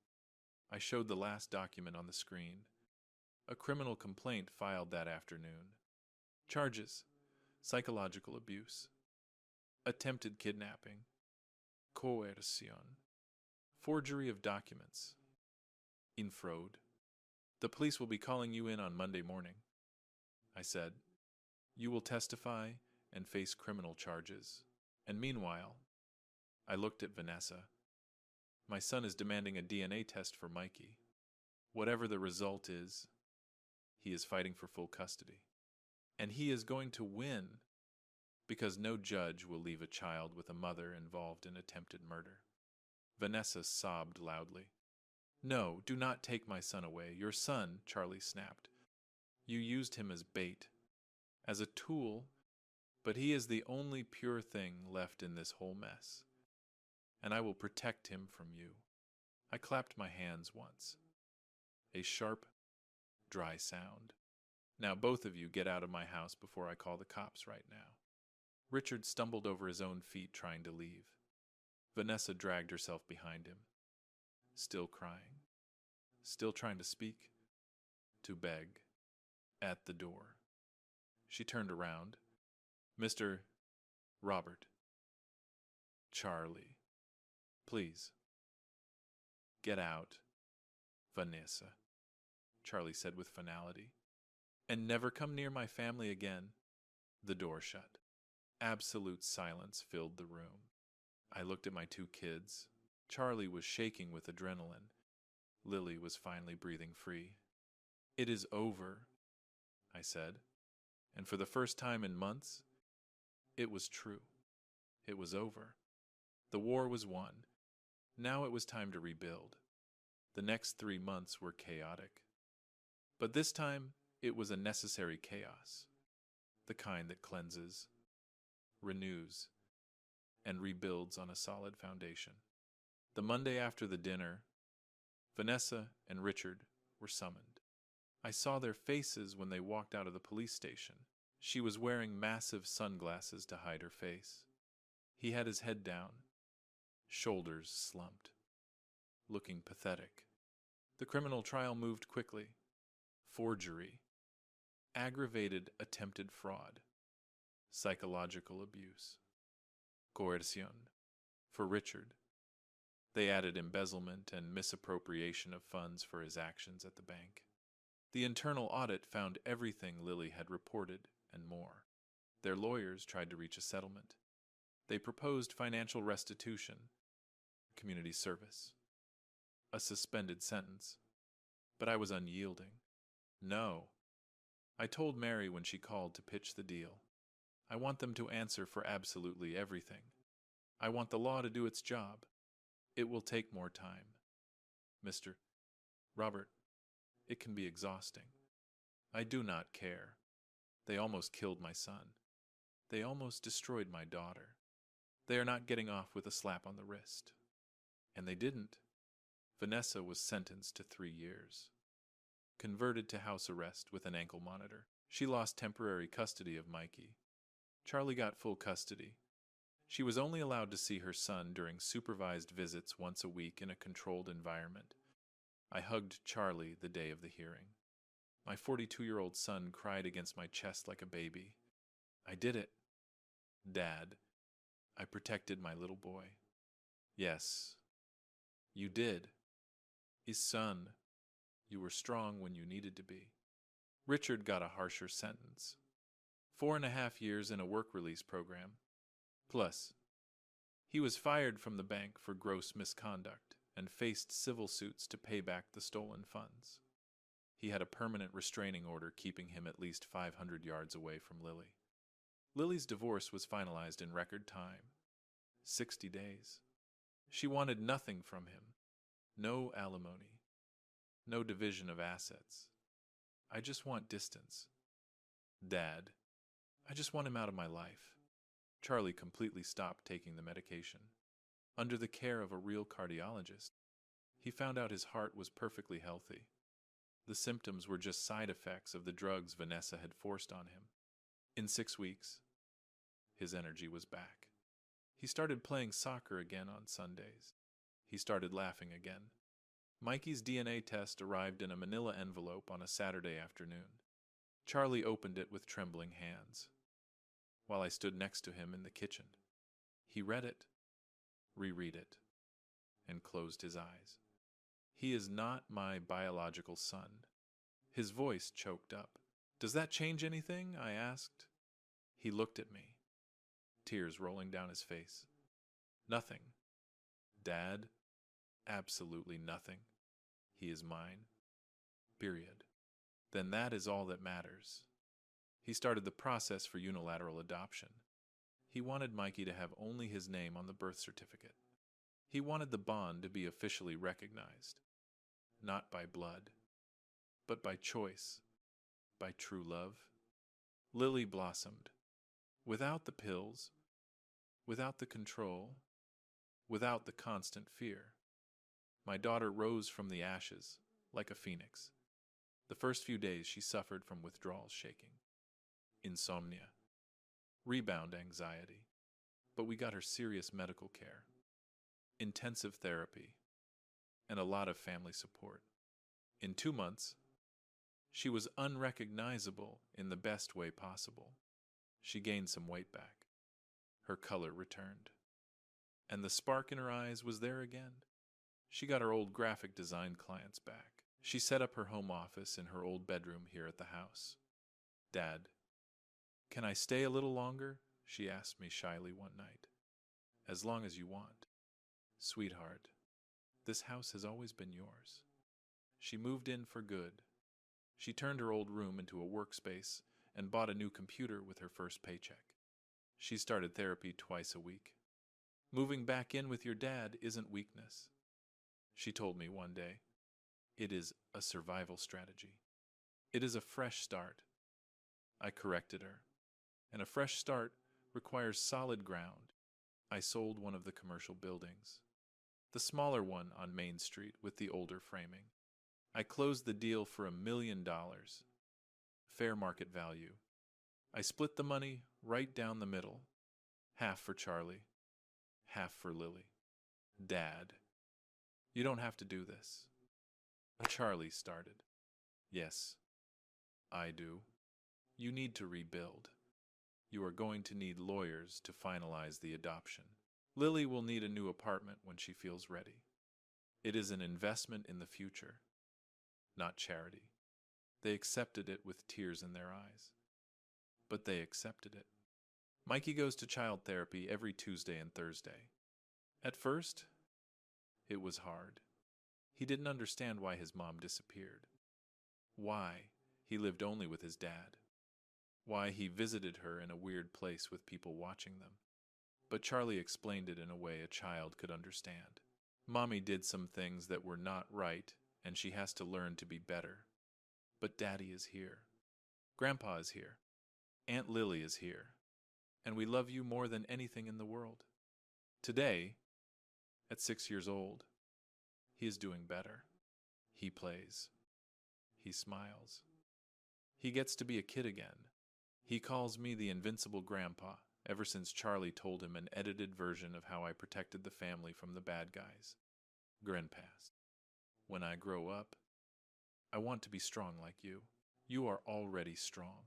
I showed the last document on the screen. A criminal complaint filed that afternoon. Charges: psychological abuse, attempted kidnapping, coercion, forgery of documents, infraud. The police will be calling you in on Monday morning," I said. "You will testify and face criminal charges. And meanwhile," I looked at Vanessa, "my son is demanding a DNA test for Mikey. Whatever the result is, he is fighting for full custody. And he is going to win, because no judge will leave a child with a mother involved in attempted murder." Vanessa sobbed loudly. "No, do not take my son away. Your son," Charlie snapped. "You used him as bait, as a tool, but he is the only pure thing left in this whole mess. And I will protect him from you." I clapped my hands once. A sharp, dry sound. "Now both of you get out of my house before I call the cops right now." Richard stumbled over his own feet trying to leave. Vanessa dragged herself behind him, still crying, still trying to speak, to beg, at the door. She turned around. "Mr. Robert. Charlie. Please. Get out, Vanessa," Charlie said with finality. "And never come near my family again." The door shut. Absolute silence filled the room. I looked at my two kids. Charlie was shaking with adrenaline. Lily was finally breathing free. "It is over," I said. And for the first time in months, it was true. It was over. The war was won. Now it was time to rebuild. The next 3 months were chaotic. But this time, it was a necessary chaos. The kind that cleanses, renews, and rebuilds on a solid foundation. The Monday after the dinner, Vanessa and Richard were summoned. I saw their faces when they walked out of the police station. She was wearing massive sunglasses to hide her face. He had his head down, shoulders slumped, looking pathetic. The criminal trial moved quickly. Forgery, aggravated attempted fraud, psychological abuse, coercion. For Richard, they added embezzlement and misappropriation of funds for his actions at the bank. The internal audit found everything Lily had reported and more. Their lawyers tried to reach a settlement. They proposed financial restitution, community service, a suspended sentence. But I was unyielding. No. I told Mary when she called to pitch the deal. I want them to answer for absolutely everything. I want the law to do its job. It will take more time. Mr. Robert, it can be exhausting. I do not care. They almost killed my son. They almost destroyed my daughter. They are not getting off with a slap on the wrist. And they didn't. Vanessa was sentenced to 3 years. Converted to house arrest with an ankle monitor. She lost temporary custody of Mikey. Charlie got full custody. She was only allowed to see her son during supervised visits once a week in a controlled environment. I hugged Charlie the day of the hearing. My 42-year-old son cried against my chest like a baby. I did it. Dad, I protected my little boy. Yes, you did. His son, you were strong when you needed to be. Richard got a harsher sentence. 4.5 years in a work release program. Plus, he was fired from the bank for gross misconduct and faced civil suits to pay back the stolen funds. He had a permanent restraining order keeping him at least 500 yards away from Lily. Lily's divorce was finalized in record time. 60 days. She wanted nothing from him. No alimony. No division of assets. I just want distance. Dad, I just want him out of my life. Charlie completely stopped taking the medication. Under the care of a real cardiologist, he found out his heart was perfectly healthy. The symptoms were just side effects of the drugs Vanessa had forced on him. In 6 weeks, his energy was back. He started playing soccer again on Sundays. He started laughing again. Mikey's DNA test arrived in a manila envelope on a Saturday afternoon. Charlie opened it with trembling hands, while I stood next to him in the kitchen. He read it, reread it, and closed his eyes. He is not my biological son. His voice choked up. Does that change anything? I asked. He looked at me, tears rolling down his face. Nothing. Dad, absolutely nothing. He is mine. Period. Then that is all that matters. He started the process for unilateral adoption. He wanted Mikey to have only his name on the birth certificate. He wanted the bond to be officially recognized, not by blood, but by choice, by true love. Lily blossomed, without the pills, without the control, without the constant fear. My daughter rose from the ashes like a phoenix. The first few days she suffered from withdrawal shaking, insomnia, rebound anxiety, but we got her serious medical care, intensive therapy, and a lot of family support. In 2 months, she was unrecognizable in the best way possible. She gained some weight back. Her color returned. And the spark in her eyes was there again. She got her old graphic design clients back. She set up her home office in her old bedroom here at the house. Dad, can I stay a little longer? She asked me shyly one night. As long as you want. Sweetheart, this house has always been yours. She moved in for good. She turned her old room into a workspace and bought a new computer with her first paycheck. She started therapy twice a week. Moving back in with your dad isn't weakness. She told me one day, it is a survival strategy. It is a fresh start. I corrected her, and a fresh start requires solid ground. I sold one of the commercial buildings, the smaller one on Main Street with the older framing. I closed the deal for $1 million, fair market value. I split the money right down the middle, half for Charlie, half for Lily. Dad, you don't have to do this. Charlie started. Yes, I do. You need to rebuild. You are going to need lawyers to finalize the adoption. Lily will need a new apartment when she feels ready. It is an investment in the future, not charity. They accepted it with tears in their eyes. But they accepted it. Mikey goes to child therapy every Tuesday and Thursday. At first, it was hard. He didn't understand why his mom disappeared. Why he lived only with his dad. Why he visited her in a weird place with people watching them. But Charlie explained it in a way a child could understand. Mommy did some things that were not right, and she has to learn to be better. But Daddy is here. Grandpa is here. Aunt Lily is here. And we love you more than anything in the world. Today, at 6 years old, he is doing better. He plays. He smiles. He gets to be a kid again. He calls me the invincible grandpa, ever since Charlie told him an edited version of how I protected the family from the bad guys. Grandpas. When I grow up, I want to be strong like you. You are already strong.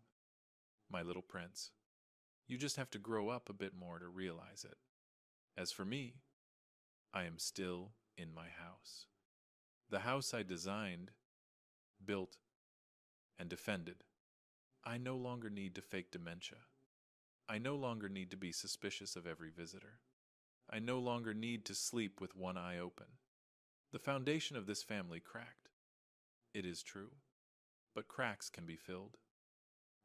My little prince. You just have to grow up a bit more to realize it. As for me, I am still in my house. The house I designed, built, and defended. I no longer need to fake dementia. I no longer need to be suspicious of every visitor. I no longer need to sleep with one eye open. The foundation of this family cracked. It is true. But cracks can be filled,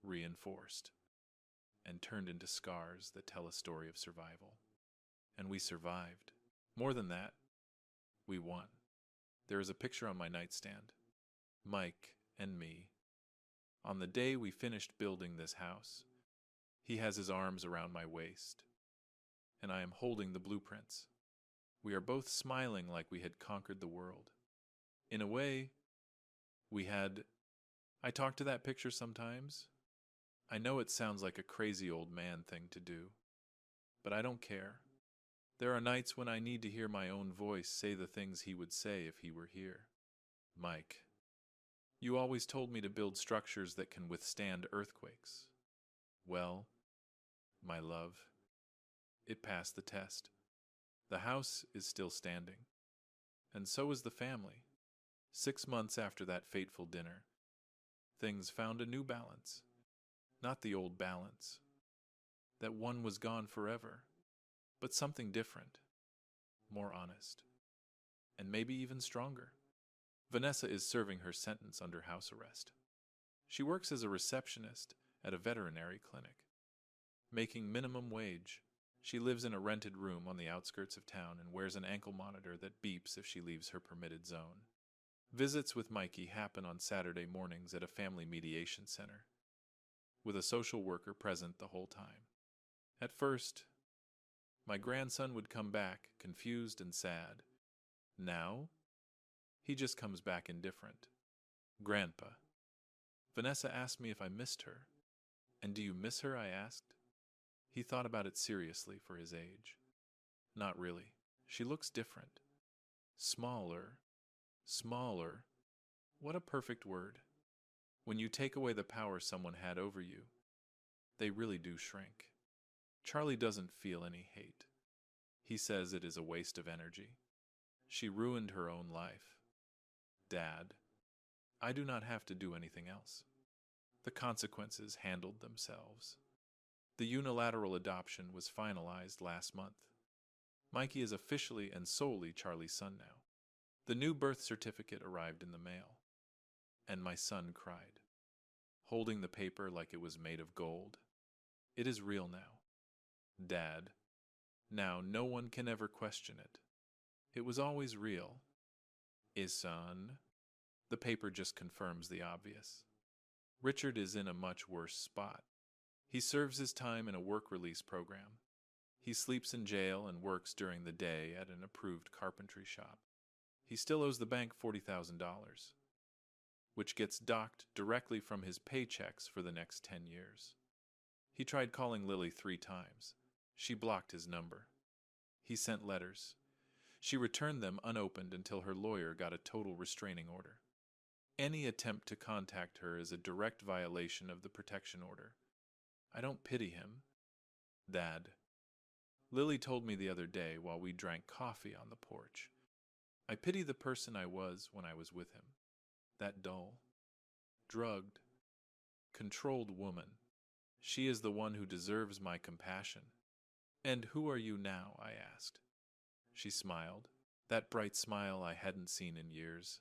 reinforced, and turned into scars that tell a story of survival. And we survived. More than that, we won. There is a picture on my nightstand. Mike and me. On the day we finished building this house, he has his arms around my waist, and I am holding the blueprints. We are both smiling like we had conquered the world. In a way, we had. I talk to that picture sometimes. I know it sounds like a crazy old man thing to do, but I don't care. There are nights when I need to hear my own voice say the things he would say if he were here. Mike, you always told me to build structures that can withstand earthquakes. Well, my love, it passed the test. The house is still standing, and so is the family. 6 months after that fateful dinner, things found a new balance. Not the old balance. That one was gone forever, but something different, more honest, and maybe even stronger. Vanessa is serving her sentence under house arrest. She works as a receptionist at a veterinary clinic, making minimum wage. She lives in a rented room on the outskirts of town and wears an ankle monitor that beeps if she leaves her permitted zone. Visits with Mikey happen on Saturday mornings at a family mediation center, with a social worker present the whole time. At first, my grandson would come back, confused and sad. Now, he just comes back indifferent. Grandpa. Vanessa asked me if I missed her. And do you miss her? I asked. He thought about it seriously for his age. Not really. She looks different. Smaller. Smaller. What a perfect word. When you take away the power someone had over you, they really do shrink. Charlie doesn't feel any hate. He says it is a waste of energy. She ruined her own life. Dad, I do not have to do anything else. The consequences handled themselves. The unilateral adoption was finalized last month. Mikey is officially and solely Charlie's son now. The new birth certificate arrived in the mail, and my son cried, holding the paper like it was made of gold. It is real now. Dad, now no one can ever question it. It was always real. Son. The paper just confirms the obvious. Richard is in a much worse spot. He serves his time in a work release program. He sleeps in jail and works during the day at an approved carpentry shop. He still owes the bank $40,000, which gets docked directly from his paychecks for the next 10 years. He tried calling Lily 3 times. She blocked his number. He sent letters. She returned them unopened until her lawyer got a total restraining order. Any attempt to contact her is a direct violation of the protection order. I don't pity him. Dad. Lily told me the other day while we drank coffee on the porch. I pity the person I was when I was with him. That dull, drugged, controlled woman. She is the one who deserves my compassion. And who are you now? I asked. She smiled, that bright smile I hadn't seen in years.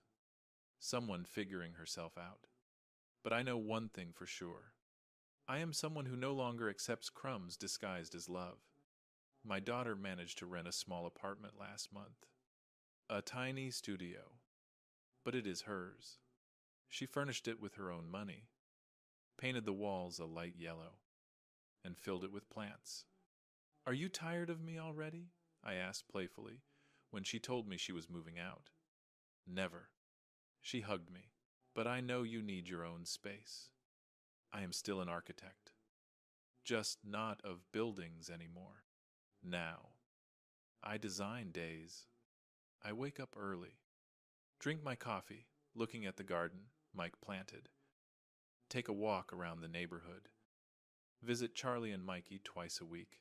Someone figuring herself out. But I know one thing for sure. I am someone who no longer accepts crumbs disguised as love. My daughter managed to rent a small apartment last month. A tiny studio. But it is hers. She furnished it with her own money, painted the walls a light yellow, and filled it with plants. Are you tired of me already? I asked playfully when she told me she was moving out. Never. She hugged me. But I know you need your own space. I am still an architect. Just not of buildings anymore. Now. I design days. I wake up early. Drink my coffee, looking at the garden Mike planted. Take a walk around the neighborhood. Visit Charlie and Mikey twice a week.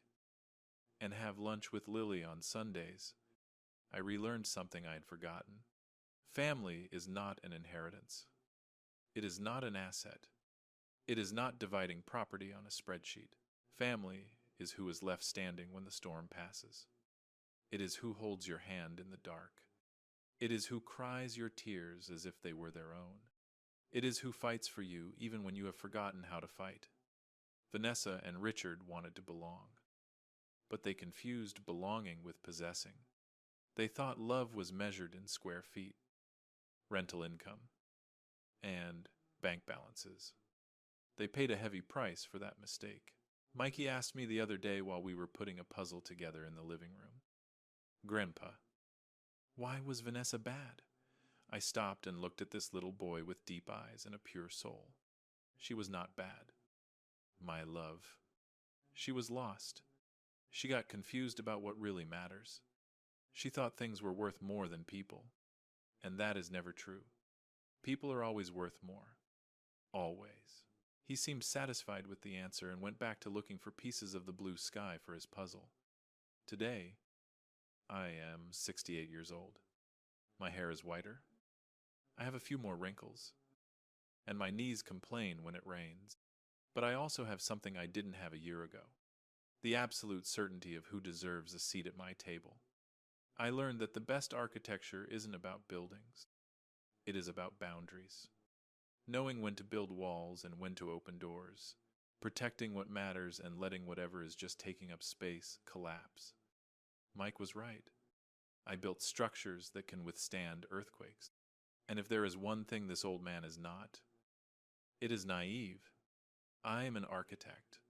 And have lunch with Lily on Sundays. I relearned something I had forgotten. Family is not an inheritance. It is not an asset. It is not dividing property on a spreadsheet. Family is who is left standing when the storm passes. It is who holds your hand in the dark. It is who cries your tears as if they were their own. It is who fights for you even when you have forgotten how to fight. Vanessa and Richard wanted to belong, but they confused belonging with possessing. They thought love was measured in square feet. rental income, and bank balances. They paid a heavy price for that mistake. Mikey asked me the other day while we were putting a puzzle together in the living room, "Grandpa, why was Vanessa bad?" I stopped and looked at this little boy with deep eyes and a pure soul. She was not bad. My love. She was lost. She got confused about what really matters. She thought things were worth more than people, and that is never true. People are always worth more. Always. He seemed satisfied with the answer and went back to looking for pieces of the blue sky for his puzzle. Today, I am 68 years old. My hair is whiter. I have a few more wrinkles, and my knees complain when it rains. But I also have something I didn't have a year ago: the absolute certainty of who deserves a seat at my table. I learned that the best architecture isn't about buildings. It is about boundaries. Knowing when to build walls and when to open doors. Protecting what matters and letting whatever is just taking up space collapse. Mike was right. I built structures that can withstand earthquakes. And if there is one thing this old man is not, it is naive. I am an architect.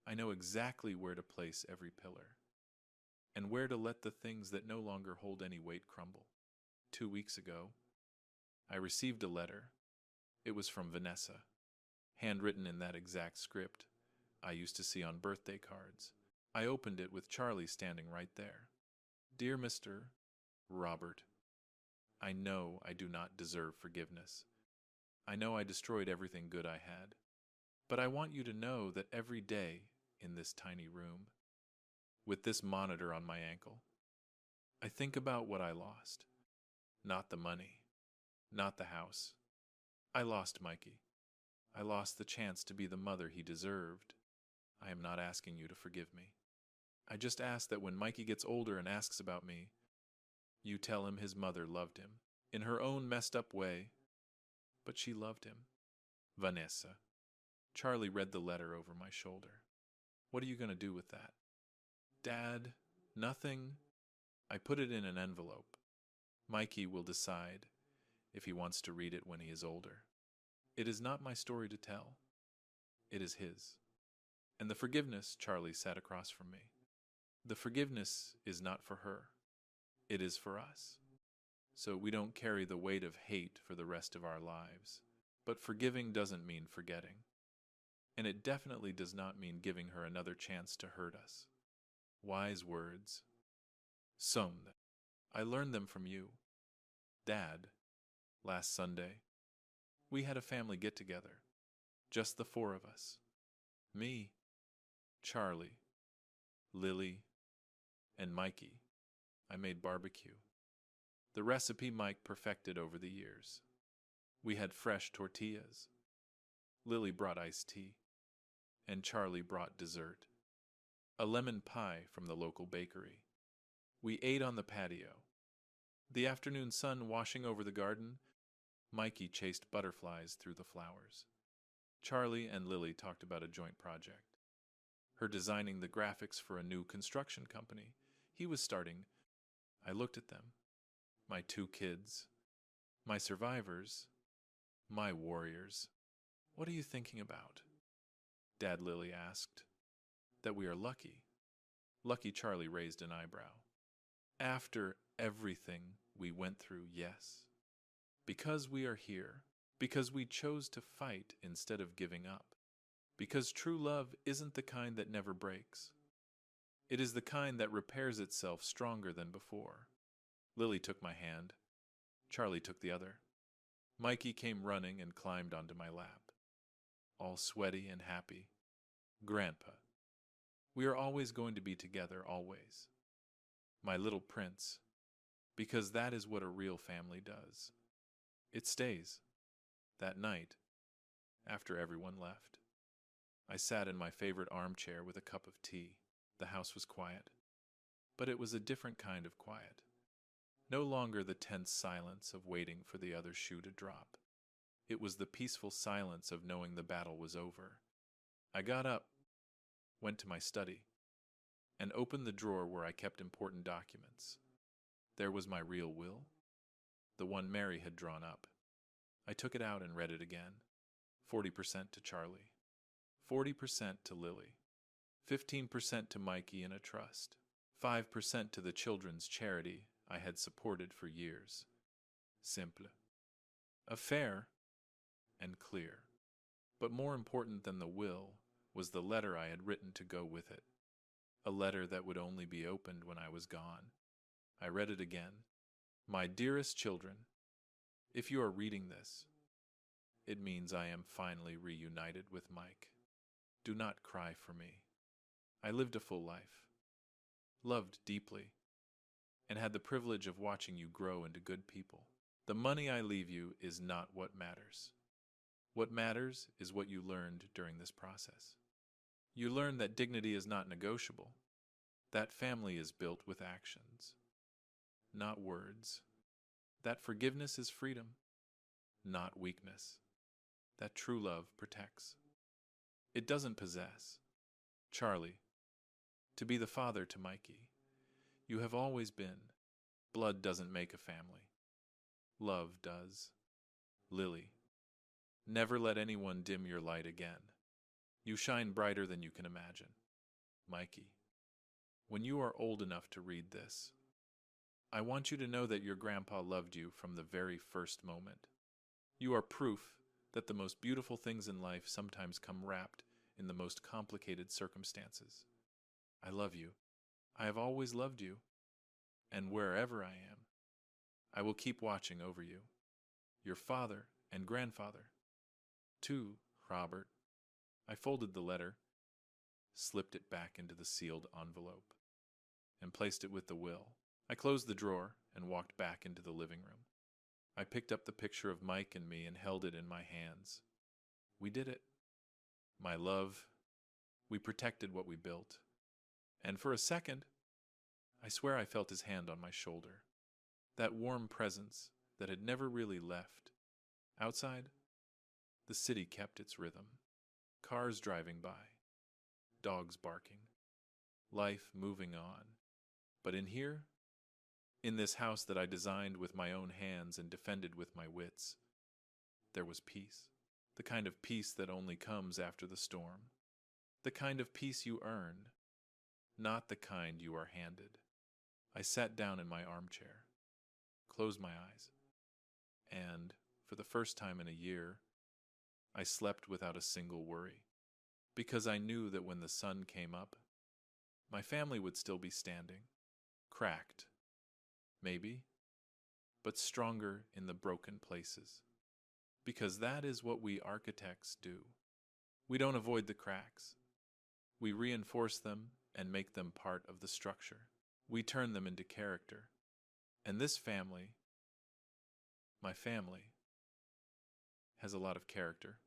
I know exactly where to place every pillar, and where to let the things that no longer hold any weight crumble. 2 weeks ago, I received a letter. It was from Vanessa, handwritten in that exact script I used to see on birthday cards. I opened it with Charlie standing right there. "Dear Mr. Robert, I know I do not deserve forgiveness. I know I destroyed everything good I had. But I want you to know that every day in this tiny room, with this monitor on my ankle, I think about what I lost. Not the money, not the house. I lost Mikey. I lost the chance to be the mother he deserved. I am not asking you to forgive me. I just ask that when Mikey gets older and asks about me, you tell him his mother loved him, in her own messed up way, but she loved him. Vanessa." Charlie read the letter over my shoulder. "What are you going to do with that?" "Dad, nothing." I put it in an envelope. Mikey will decide if he wants to read it when he is older. It is not my story to tell. It is his. And the forgiveness, Charlie sat across from me. The forgiveness is not for her. It is for us. So we don't carry the weight of hate for the rest of our lives. But forgiving doesn't mean forgetting. And it definitely does not mean giving her another chance to hurt us. Wise words. Some. I learned them from you. Dad, last Sunday, we had a family get-together. Just the 4 of us. Me, Charlie, Lily, and Mikey. I made barbecue. The recipe Mike perfected over the years. We had fresh tortillas. Lily brought iced tea, and Charlie brought dessert. A lemon pie from the local bakery. We ate on the patio. The afternoon sun washing over the garden, Mikey chased butterflies through the flowers. Charlie and Lily talked about a joint project. Her designing the graphics for a new construction company he was starting. I looked at them. My 2 kids. My survivors. My warriors. "What are you thinking about?" Dad, Lily asked. "That we are lucky." Lucky Charlie raised an eyebrow. "After everything we went through, yes. Because we are here. Because we chose to fight instead of giving up. Because true love isn't the kind that never breaks. It is the kind that repairs itself stronger than before." Lily took my hand. Charlie took the other. Mikey came running and climbed onto my lap. All sweaty and happy. "Grandpa, we are always going to be together, always. My little prince, because that is what a real family does. It stays." That night, after everyone left, I sat in my favorite armchair with a cup of tea. The house was quiet, but it was a different kind of quiet. No longer the tense silence of waiting for the other shoe to drop. It was the peaceful silence of knowing the battle was over. I got up, went to my study, and opened the drawer where I kept important documents. There was my real will, the one Mary had drawn up. I took it out and read it again. 40% to Charlie, 40% to Lily, 15% to Mikey in a trust, 5% to the children's charity I had supported for years. Simple. A fair and clear. But more important than the will was the letter I had written to go with it. A letter that would only be opened when I was gone. I read it again. My dearest children, if you are reading this, it means I am finally reunited with Mike. Do not cry for me. I lived a full life, loved deeply, and had the privilege of watching you grow into good people. The money I leave you is not what matters. What matters is what you learned during this process. You learned that dignity is not negotiable, that family is built with actions, not words, that forgiveness is freedom, not weakness, that true love protects. It doesn't possess. Charlie, to be the father to Mikey, you have always been. Blood doesn't make a family. Love does. Lily, never let anyone dim your light again. You shine brighter than you can imagine. Mikey, when you are old enough to read this, I want you to know that your grandpa loved you from the very first moment. You are proof that the most beautiful things in life sometimes come wrapped in the most complicated circumstances. I love you. I have always loved you. And wherever I am, I will keep watching over you. Your father and grandfather. Too, Robert. I folded the letter, slipped it back into the sealed envelope, and placed it with the will. I closed the drawer and walked back into the living room. I picked up the picture of Mike and me and held it in my hands. We did it. My love, we protected what we built. And for a second, I swear I felt his hand on my shoulder. That warm presence that had never really left. Outside, the city kept its rhythm. Cars driving by, dogs barking, life moving on. But in here, in this house that I designed with my own hands and defended with my wits, there was peace. The kind of peace that only comes after the storm. The kind of peace you earn, not the kind you are handed. I sat down in my armchair, closed my eyes, and, for the first time in a year, I slept without a single worry, because I knew that when the sun came up, my family would still be standing, cracked, maybe, but stronger in the broken places, because that is what we architects do. We don't avoid the cracks. We reinforce them and make them part of the structure. We turn them into character. And this family, my family, has a lot of character.